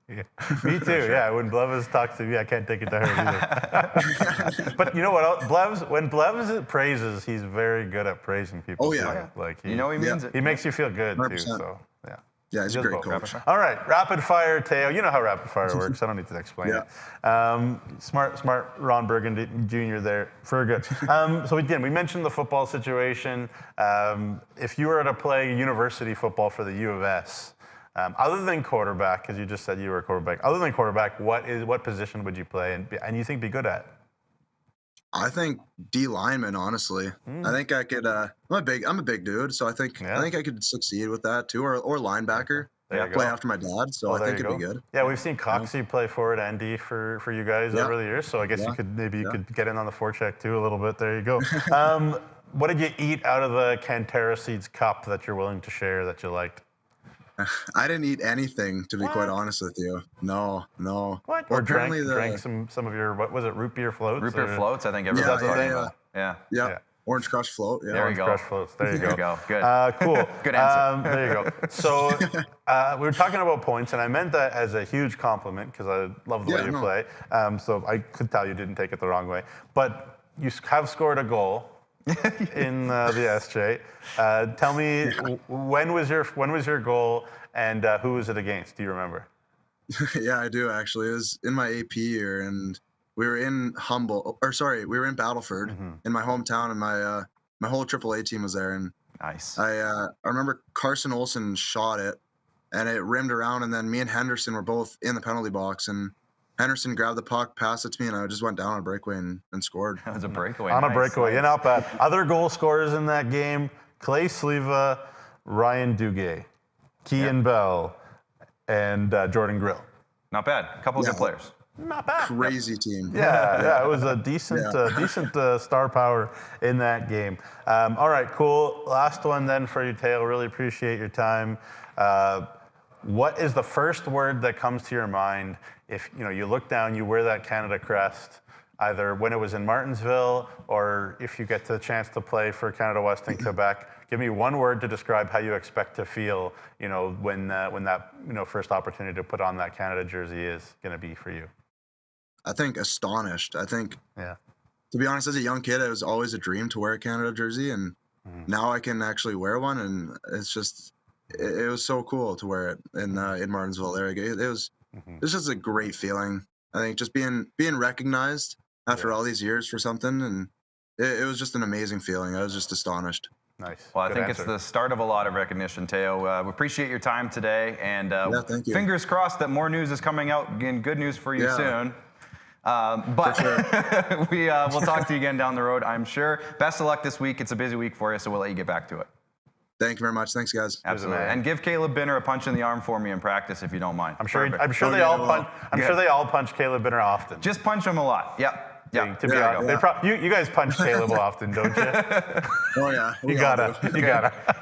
Speaker 2: Yeah. Me too. Sure. Yeah, when Blevins talks to me, I can't take it to her either. But you know what? When Blevins praises, he's very good at praising people.
Speaker 11: Oh yeah,
Speaker 2: like
Speaker 1: he means it.
Speaker 2: He makes you feel good
Speaker 11: 100%.
Speaker 2: too. So yeah.
Speaker 11: Yeah, he's a great coach.
Speaker 2: All right, rapid fire, Tao. You know how rapid fire works. I don't need to explain it. Smart Ron Burgundy Jr. there. For good. So we mentioned the football situation. If you were to play university football for the U of S, other than quarterback, because you just said you were a quarterback, other than quarterback, what position would you play and you think be good at?
Speaker 11: I think D lineman, honestly. I think I could. I'm a big dude, so I think I could succeed with that too, or linebacker. Play after my dad, so I think it'd be good.
Speaker 2: Yeah, we've seen Coxie play forward and D for you guys over the years, so I guess you could get in on the forecheck too a little bit. There you go. What did you eat out of the Cantera Seeds cup that you're willing to share that you liked?
Speaker 11: I didn't eat anything, to be quite honest with you. No.
Speaker 2: What? Or drank some of your, what was it, root beer floats?
Speaker 1: Root beer floats, I think everyone's talking about. Yeah.
Speaker 11: Orange Crush float. Yeah.
Speaker 1: There you go.
Speaker 2: Crush floats. There you go.
Speaker 1: Good.
Speaker 2: Cool.
Speaker 1: Good answer.
Speaker 2: There you go. So we were talking about points, and I meant that as a huge compliment because I love the way you play. So I could tell you didn't take it the wrong way. But you have scored a goal in the SJ. Tell me, when was your goal, and who was it against? Do you remember?
Speaker 11: Yeah, I do actually. It was in my AP year, and we were in Battleford in my hometown, and my whole AAA team was there. And
Speaker 1: nice.
Speaker 11: I remember Carson Olsen shot it, and it rimmed around, and then me and Henderson were both in the penalty box, and Henderson grabbed the puck, passed it to me, and I just went down on a breakaway and scored.
Speaker 1: That was a breakaway.
Speaker 2: On a breakaway. Yeah, not bad. Other goal scorers in that game, Clay Sleva, Ryan Duguay, Kean Bell, and Jordan Grill.
Speaker 1: Not bad. A couple of good players.
Speaker 2: Not bad.
Speaker 11: Crazy team.
Speaker 2: Yeah, it was a decent star power in that game. All right, cool. Last one then for you, Tao. Really appreciate your time. What is the first word that comes to your mind if you look down, you wear that Canada crest, either when it was in Martinsville or if you get the chance to play for Canada West in Quebec? Give me one word to describe how you expect to feel, when that first opportunity to put on that Canada jersey is going to be for you.
Speaker 11: I think astonished. I think, to be honest, as a young kid, it was always a dream to wear a Canada jersey, and now I can actually wear one, and it's just, it was so cool to wear it in Martinsville there. It was just a great feeling. I think just being recognized after all these years for something, and it was just an amazing feeling. I was just astonished.
Speaker 2: Nice.
Speaker 1: Well, I think it's the start of a lot of recognition, Tao. We appreciate your time today, and
Speaker 11: thank you.
Speaker 1: Fingers crossed that more news is coming out. Again, good news for you soon. But
Speaker 11: sure.
Speaker 1: we'll talk to you again down the road, I'm sure. Best of luck this week. It's a busy week for you, so we'll let you get back to it.
Speaker 11: Thank you very much. Thanks, guys.
Speaker 1: Absolutely. And give Caleb Binner a punch in the arm for me in practice if you don't mind.
Speaker 2: I'm sure they all punch Caleb Binner often.
Speaker 1: Just punch him a lot. Yep. Yeah,
Speaker 2: to be honest. You guys punch Caleb often, don't you?
Speaker 11: Oh yeah.
Speaker 2: You gotta.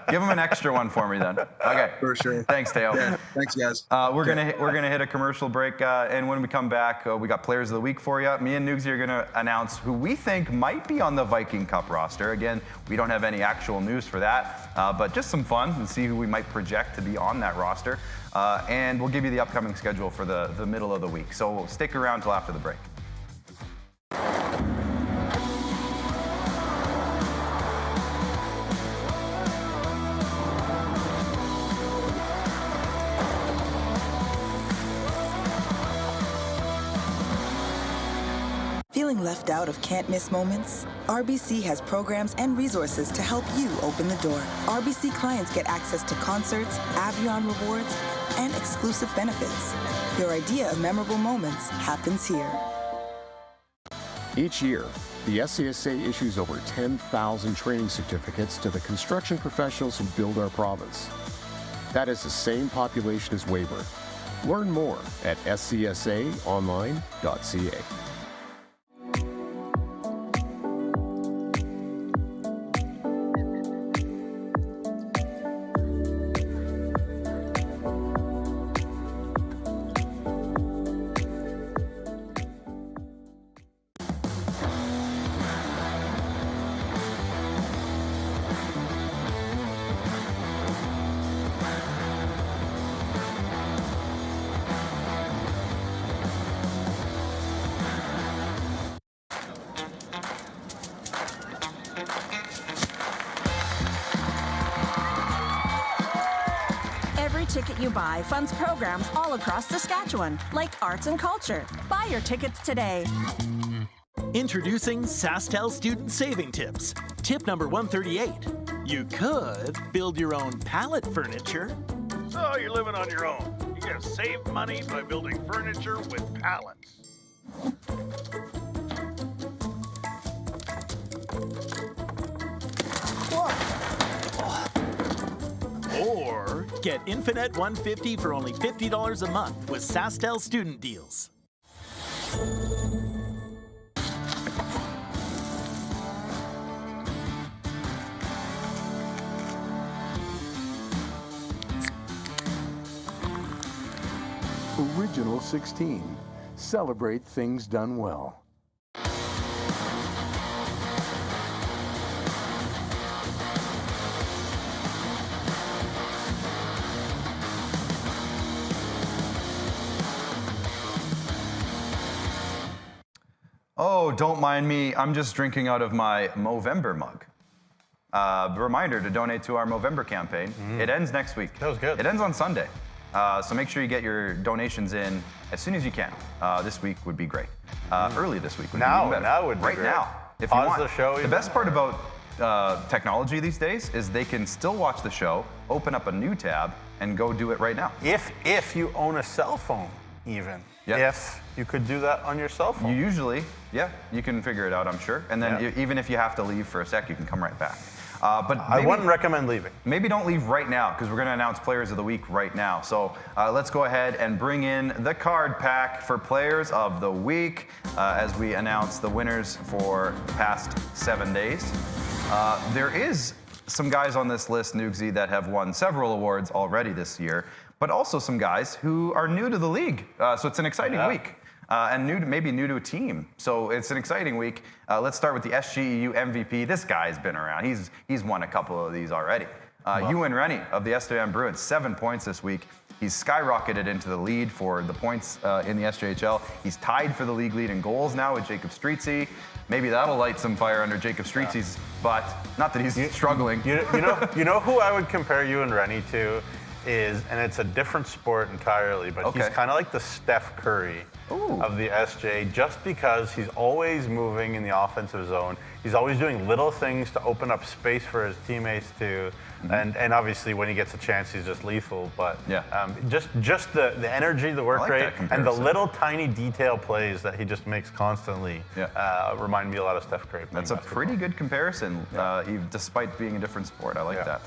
Speaker 1: Give him an extra one for me then. Okay.
Speaker 11: For sure.
Speaker 1: Thanks, Tao.
Speaker 11: Yeah, thanks, guys.
Speaker 1: We're gonna hit a commercial break, and when we come back, we got players of the week for you. Me and Nugsy are gonna announce who we think might be on the Viking Cup roster. Again, we don't have any actual news for that, but just some fun and see who we might project to be on that roster. And we'll give you the upcoming schedule for the middle of the week. So stick around till after the break.
Speaker 9: Feeling left out of can't-miss moments? RBC has programs and resources to help you open the door. RBC clients get access to concerts, Avion rewards, and exclusive benefits. Your idea of memorable moments happens here.
Speaker 8: Each year, the SCSA issues over 10,000 training certificates to the construction professionals who build our province. That is the same population as Weyburn. Learn more at scsaonline.ca.
Speaker 7: ticket you buy funds programs all across Saskatchewan, like arts and culture. Buy your tickets today.
Speaker 12: Introducing SaskTel Student Saving Tips. Tip number 138. You could build your own pallet furniture.
Speaker 2: So you're living on your own. You can save money by building furniture with pallets.
Speaker 12: Or get Infinite 150 for only $50 a month with SaskTel Student Deals.
Speaker 10: Original 16. Celebrate things done well.
Speaker 1: Oh, don't mind me. I'm just drinking out of my Movember mug. Reminder to donate to our Movember campaign. It ends next week.
Speaker 2: That was good.
Speaker 1: It ends on Sunday. So make sure you get your donations in as soon as you can. This week would be great. Early this week would be even better.
Speaker 2: Now would be
Speaker 1: right
Speaker 2: great.
Speaker 1: now, if
Speaker 2: Pause
Speaker 1: you want.
Speaker 2: the show.
Speaker 1: The best part about technology these days is they can still watch the show, open up a new tab, and go do it right now.
Speaker 2: If you own a cell phone, even.
Speaker 1: Yep.
Speaker 2: If you could do that on your cell phone.
Speaker 1: You usually, you can figure it out, I'm sure. And then even if you have to leave for a sec, you can come right back. But
Speaker 2: I wouldn't recommend leaving.
Speaker 1: Maybe don't leave right now, because we're going to announce Players of the Week right now. So let's go ahead and bring in the card pack for Players of the Week as we announce the winners for the past 7 days. There is some guys on this list, Nugsy, that have won several awards already this year, but also some guys who are new to the league. So it's an exciting week. And maybe new to a team. So it's an exciting week. Let's start with the SJHL MVP. This guy's been around. He's won a couple of these already. Ewan Rennie of the Estevan Bruins, 7 points this week. He's skyrocketed into the lead for the points in the SJHL. He's tied for the league lead in goals now with Jacob Streetsy. Maybe that'll light some fire under Jacob Streetsy's butt. Not that he's struggling.
Speaker 2: You know who I would compare Ewan Rennie to is, and it's a different sport entirely, but he's kind of like the Steph Curry of the SJ, just because he's always moving in the offensive zone. He's always doing little things to open up space for his teammates to, and obviously when he gets a chance, he's just lethal. But just the energy, the work rate, and the little tiny detail plays that he just makes constantly remind me a lot of Steph Curry.
Speaker 1: That's a pretty good comparison, despite being a different sport. I like that.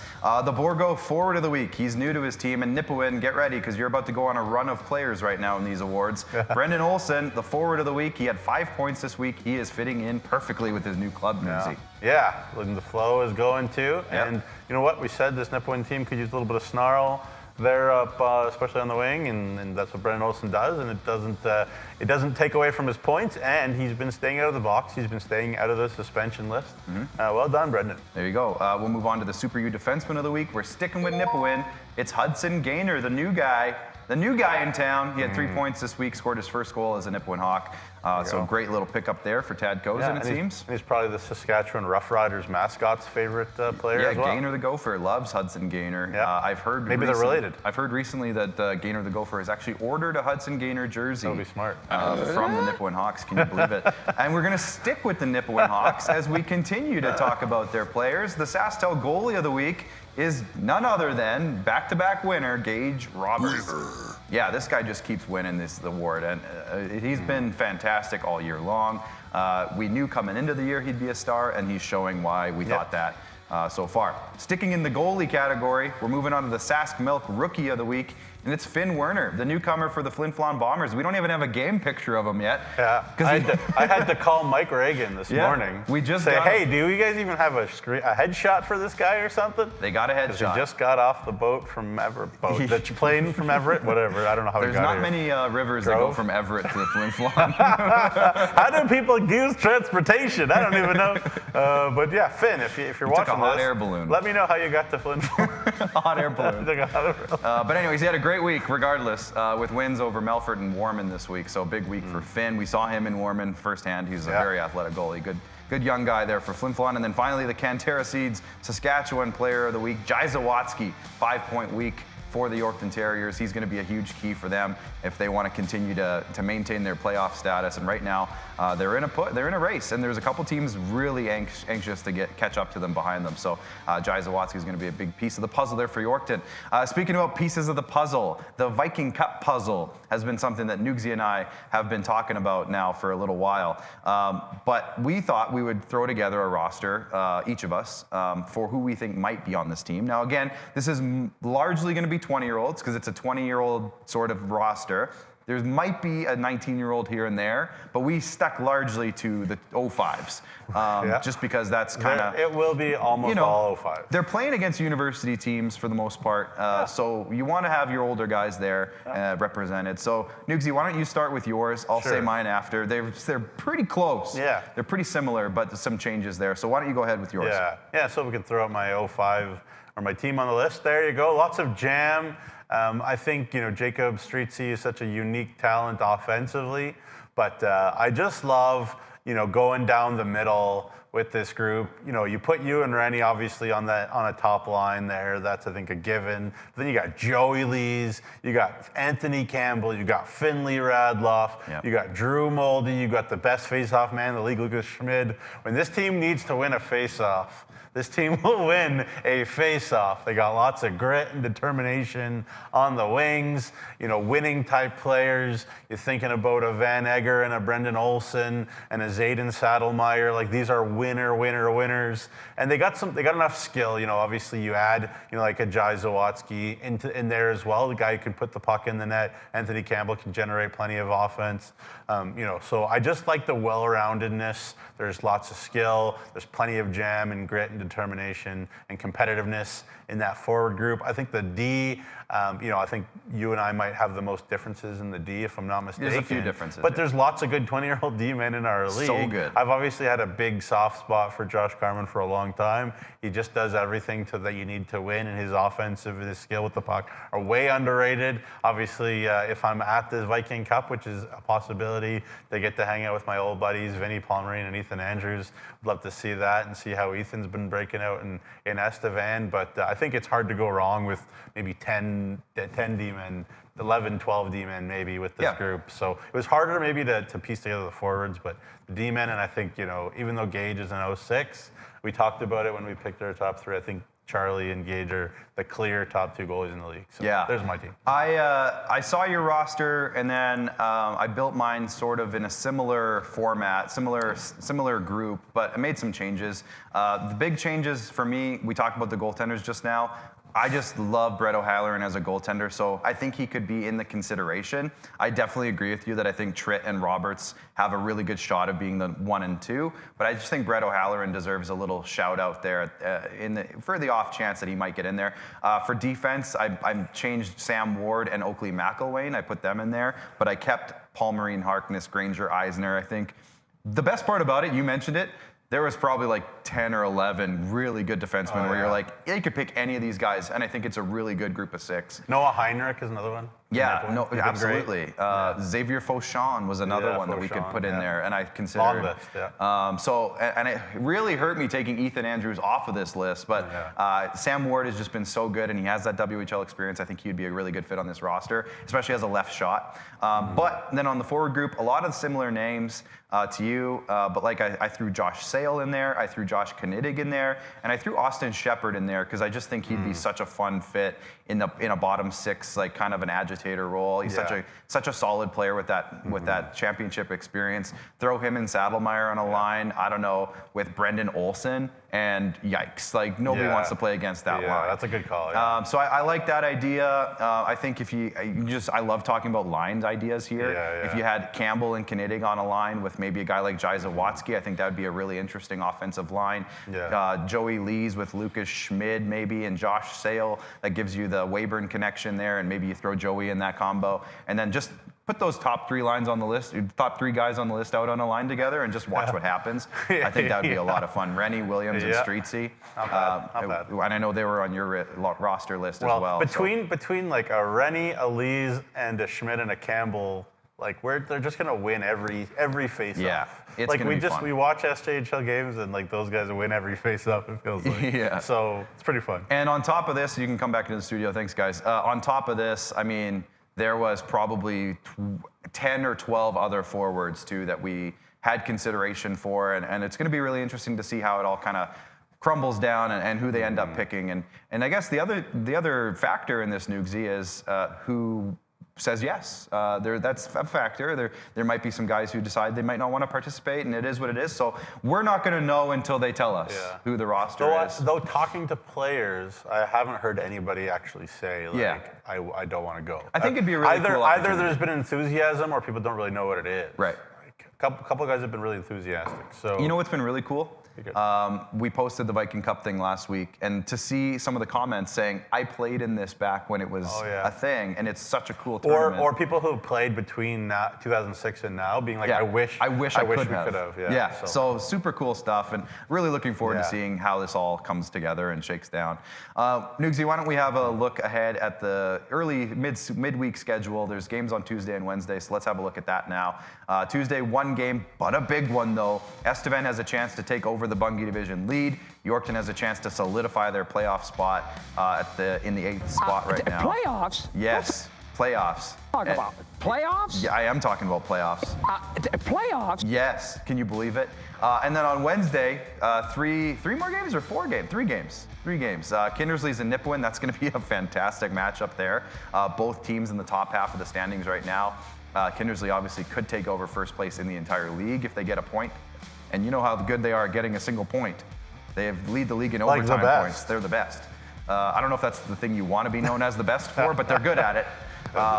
Speaker 1: The Borgo Forward of the Week. He's new to his team, and Nipawin, get ready, because you're about to go on a run of players right now in these awards. Brendan Olsen, the Forward of the Week. He had 5 points this week. He is fitting in perfectly with his new club, Newsy.
Speaker 2: Yeah, and the flow is going too. And you know what? We said this Nipawin team could use a little bit of snarl there up, especially on the wing, and that's what Brendan Olsen does. And it doesn't take away from his points. And he's been staying out of the box. He's been staying out of the suspension list. Well done, Brendan.
Speaker 1: There you go. We'll move on to the Super U Defenseman of the Week. We're sticking with Nipawin. It's Hudson Gaynor, the new guy. The new guy in town. He had 3 points this week, scored his first goal as a Nipawin Hawk. So great little pickup there for Tad Kozin, it seems.
Speaker 2: He's probably the Saskatchewan Roughriders mascot's favorite player as well.
Speaker 1: Yeah, Gaynor the Gopher loves Hudson Gaynor. I've heard
Speaker 2: maybe they're related.
Speaker 1: I've heard recently that Gaynor the Gopher has actually ordered a Hudson Gaynor jersey.
Speaker 2: That would be smart.
Speaker 1: From the Nipawin Hawks. Can you believe it? And we're going to stick with the Nipawin Hawks as we continue to talk about their players. The SaskTel Goalie of the Week is none other than back-to-back winner, Gage Roberts. Yeah, this guy just keeps winning this award, and he's been fantastic all year long. We knew coming into the year he'd be a star, and he's showing why we thought that so far. Sticking in the goalie category, we're moving on to the Sask Milk Rookie of the Week, and it's Finn Werner, the newcomer for the Flin Flon Bombers. We don't even have a game picture of him yet.
Speaker 2: Yeah, I had to call Mike Reagan this morning.
Speaker 1: We just
Speaker 2: say, hey, do you guys even have a headshot for this guy or something?
Speaker 1: They got a headshot.
Speaker 2: He just got off the boat from Everett. The plane from Everett, whatever. I don't know how he got here.
Speaker 1: There's not many rivers that go from Everett to the Flin Flon.
Speaker 2: How do people use transportation? I don't even know. But yeah, Finn, if you're watching
Speaker 1: took a hot air balloon.
Speaker 2: Let me know how you got to Flin Flon.
Speaker 1: Hot air balloon. But anyways, he had a great week regardless, with wins over Melfort and Warman this week. So big week for Finn. We saw him in Warman firsthand. He's a very athletic goalie. Good young guy there for Flin Flon. And then finally, the Cantera Seeds Saskatchewan Player of the Week, Jai Zawatsky, 5 point week for the Yorkton Terriers. He's going to be a huge key for them if they want to continue to maintain their playoff status. And right now, they're in a race, and there's a couple teams really anxious to catch up to them behind them. So Jai Zawatsky is going to be a big piece of the puzzle there for Yorkton. Speaking about pieces of the puzzle, the Viking Cup puzzle has been something that Nugsy and I have been talking about now for a little while. But we thought we would throw together a roster, each of us, for who we think might be on this team. Now, again, this is largely going to be 20-year-olds because it's a 20-year-old sort of roster. There might be a 19-year-old here and there, but we stuck largely to the 05s, just because that's kind of...
Speaker 2: It will be almost all 05s.
Speaker 1: They're playing against university teams for the most part, so you want to have your older guys there represented. So, Nugsy, why don't you start with yours? I'll say mine after. They're pretty close.
Speaker 2: Yeah.
Speaker 1: They're pretty similar, but there's some changes there. So why don't you go ahead with yours?
Speaker 2: Yeah, so we can throw out my 05 or my team on the list. There you go. Lots of jam. I think, Jacob Streetsy is such a unique talent offensively, but I just love, going down the middle with this group. You put you and Rennie obviously on a top line there. That's, I think, a given. But then you got Joey Lees, you got Anthony Campbell, you got Finley Radloff, you got Drew Moldy, you got the best face-off man in the league, Lucas Schmid. When this team needs to win a face-off, this team will win a face-off. They got lots of grit and determination on the wings, winning type players. You're thinking about a Van Egger and a Brendan Olsen and a Zayden Saddlemeyer. Like, these are winners. And they got enough skill. Obviously you add, like a Jai Zawatsky in there as well. The guy who can put the puck in the net. Anthony Campbell can generate plenty of offense. So I just like the well-roundedness. There's lots of skill. There's plenty of jam and grit and determination and competitiveness in that forward group. I think the D, I think you and I might have the most differences in the D, if I'm not mistaken.
Speaker 1: There's a few differences.
Speaker 2: But there's lots of good 20-year-old D-men in our league.
Speaker 1: So good.
Speaker 2: I've obviously had a big soft spot for Josh Carman for a long time. He just does everything that you need to win, and his offensive and his skill with the puck are way underrated. Obviously, if I'm at this Viking Cup, which is a possibility, they get to hang out with my old buddies, Vinny Palmerine and Ethan Andrews. I'd love to see that and see how Ethan's been breaking out in Estevan. But I think it's hard to go wrong with maybe 10 D-men, 11, 12 D-men maybe with this group. So it was harder maybe to piece together the forwards, but the D-men, and I think, even though Gage is an 06, we talked about it when we picked our top three. I think Charlie and Gage are the clear top two goalies in the league. So there's my team.
Speaker 1: I saw your roster, and then I built mine sort of in a similar format, similar group, but I made some changes. The big changes for me, we talked about the goaltenders just now. I just love Brett O'Halloran as a goaltender, so I think he could be in the consideration. I definitely agree with you that I think Tritt and Roberts have a really good shot of being the 1 and 2, but I just think Brett O'Halloran deserves a little shout out there for the off chance that he might get in there. For defense, I changed Sam Ward and Oakley McIlwain. I put them in there, but I kept Palmerine, Harkness, Granger, Eisner. I think the best part about it, you mentioned it, there was probably like 10 or 11 really good defensemen where you're like, you could pick any of these guys, and I think it's a really good group of 6.
Speaker 2: Noah Heinrich is another one.
Speaker 1: Yeah, no, absolutely. Xavier Fauchon was another one that we could put in there, and I considered.
Speaker 2: Long list,
Speaker 1: and it really hurt me taking Ethan Andrews off of this list, but Sam Ward has just been so good, and he has that WHL experience. I think he'd be a really good fit on this roster, especially as a left shot. But then on the forward group, a lot of similar names to you, but like I threw Josh Sale in there, I threw Josh Knidig in there, and I threw Austin Shepard in there because I just think he'd be such a fun fit in a bottom 6, like kind of an agitator role. He's such a solid player with that championship experience. Throw him and Saddlemeyer on a line, I don't know, with Brendan Olsen, and yikes, like nobody wants to play against that line.
Speaker 2: Yeah, that's a good call.
Speaker 1: So I like that idea. I think if I love talking about lines ideas here. If you had Campbell and Knidig on a line with maybe a guy like Jai Zawatsky, I think that would be a really interesting offensive line. Joey Lees with Lucas Schmid maybe, and Josh Sale, that gives you the Weyburn connection there, and maybe you throw Joey in that combo, and then just put those top 3 lines on the list, top 3 guys on the list out on a line together, and just watch what happens. I think that would be a lot of fun. Rennie, Williams, and Streetsy.
Speaker 2: Not bad.
Speaker 1: And I know they were on your roster list as well.
Speaker 2: Between like a Rennie, a Lees, and a Schmidt and a Campbell, Like they're just gonna win every face-off.
Speaker 1: Yeah, it's
Speaker 2: like
Speaker 1: gonna be fun.
Speaker 2: we watch SJHL games and like those guys win every face-off. It feels like.
Speaker 1: Yeah.
Speaker 2: So it's pretty fun.
Speaker 1: And on top of this, you can come back into the studio. Thanks, guys. On top of this, I mean, there was probably 10 or 12 other forwards too that we had consideration for, and it's going to be really interesting to see how it all kind of crumbles down and who they end up picking. And I guess the other factor in this, Nugsy, is who says yes. That's a factor. There might be some guys who decide they might not want to participate, and it is what it is. So we're not going to know until they tell us who the roster is.
Speaker 2: Though talking to players, I haven't heard anybody actually say like, I don't want to go.
Speaker 1: I think it'd be a really cool
Speaker 2: either there's been enthusiasm or people don't really know what it is.
Speaker 1: Right.
Speaker 2: Like, a couple of guys have been really enthusiastic. So
Speaker 1: you know what's been really cool? We posted the Viking Cup thing last week, and to see some of the comments saying, I played in this back when it was a thing, and it's such a cool tournament.
Speaker 2: Or people who played between 2006 and now being like, I wish I could have.
Speaker 1: Yeah, so super cool stuff, and really looking forward to seeing how this all comes together and shakes down. Nugsy, why don't we have a look ahead at the early midweek schedule? There's games on Tuesday and Wednesday, so let's have a look at that now. Tuesday, one game, but a big one though. Estevan has a chance to take over the Bungie Division lead. Yorkton has a chance to solidify their playoff spot in the 8th spot right now.
Speaker 13: Playoffs?
Speaker 1: Yes, playoffs.
Speaker 13: Talk about playoffs?
Speaker 1: Yeah, I am talking about playoffs.
Speaker 13: Playoffs?
Speaker 1: Yes, can you believe it? And then on Wednesday, three more games or 4 games? 3 games. 3 games. Kindersley's and Nipawin. That's going to be a fantastic matchup there. Both teams in the top half of the standings right now. Kindersley obviously could take over first place in the entire league if they get a point. And you know how good they are at getting a single point. They lead the league in overtime points. They're the best. I don't know if that's the thing you want to be known as the best for, but they're good at it.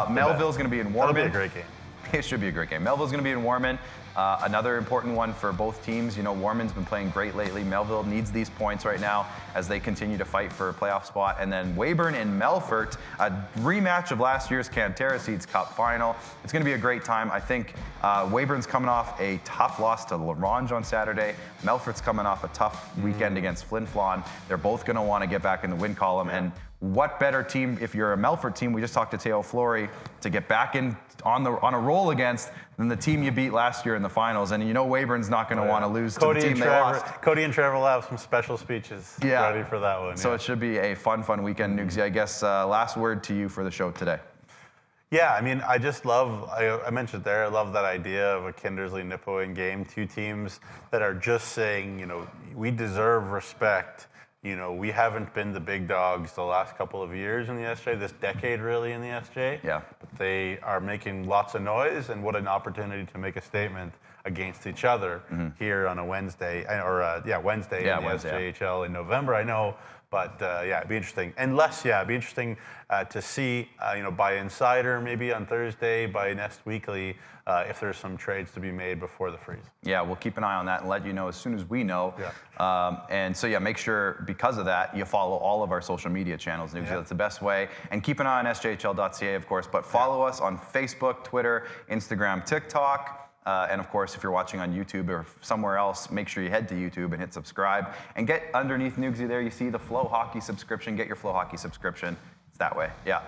Speaker 1: Melville's going to be in Warman.
Speaker 2: That'll be a great game.
Speaker 1: It should be a great game. Melville's going to be in Warman. Another important one for both teams. You know, Warman's been playing great lately. Melville needs these points right now as they continue to fight for a playoff spot. And then Weyburn and Melfort, a rematch of last year's Cantera Seeds Cup final. It's going to be a great time. I think Weyburn's coming off a tough loss to Larange on Saturday. Melfort's coming off a tough weekend against Flin Flon. They're both going to want to get back in the win column. And what better team, if you're a Melfort team, we just talked to Tao Flory, to get back in on a roll against than the team you beat last year in the finals. And you know Weyburn's not going to want to lose to the team they lost.
Speaker 2: Cody and Trevor will have some special speeches ready for that one.
Speaker 1: So it should be a fun weekend, Nugsy. I guess last word to you for the show today.
Speaker 2: Yeah, I mean, I just love, I mentioned there, I love that idea of a Kindersley-Nipawin game. 2 teams that are just saying, you know, we deserve respect. You know, we haven't been the big dogs the last couple of years in the SJ, this decade really in the SJ.
Speaker 1: Yeah.
Speaker 2: But they are making lots of noise, and what an opportunity to make a statement against each other here on a Wednesday, Wednesday in the SJHL in November, I know. But it'd be interesting. And it'd be interesting to see, by Insider maybe on Thursday, by Nest Weekly, if there's some trades to be made before the freeze.
Speaker 1: Yeah, we'll keep an eye on that and let you know as soon as we know. Yeah. Make sure, because of that, you follow all of our social media channels. That's the best way. And keep an eye on sjhl.ca, of course. But follow us on Facebook, Twitter, Instagram, TikTok. And of course, if you're watching on YouTube or somewhere else, make sure you head to YouTube and hit subscribe. And get underneath Nugsy there, you see the Flow Hockey subscription. Get your Flow Hockey subscription. It's that way, yeah.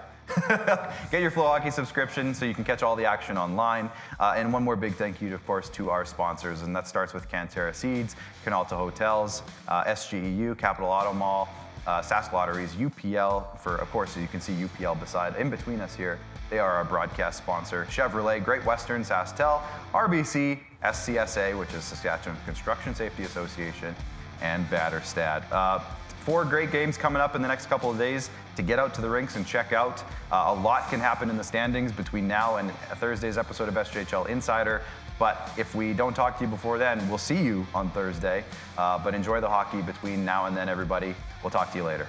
Speaker 1: Get your Flow Hockey subscription so you can catch all the action online. And one more big thank you, of course, to our sponsors. And that starts with Cantera Seeds, Canalta Hotels, SGEU, Capital Auto Mall, Sask Lotteries, UPL, of course, you can see UPL in between us here. They are our broadcast sponsor. Chevrolet, Great Western, SaskTel, RBC, SCSA, which is Saskatchewan Construction Safety Association, and Vaterstad. 4 great games coming up in the next couple of days to get out to the rinks and check out. A lot can happen in the standings between now and Thursday's episode of SJHL Insider. But if we don't talk to you before then, we'll see you on Thursday. But enjoy the hockey between now and then, everybody. We'll talk to you later.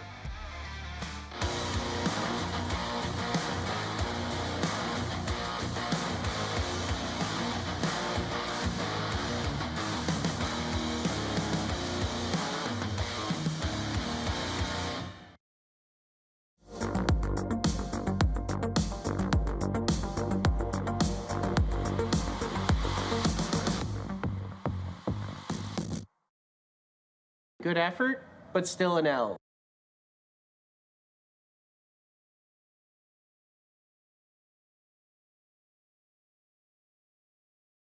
Speaker 14: Good effort, but still an L.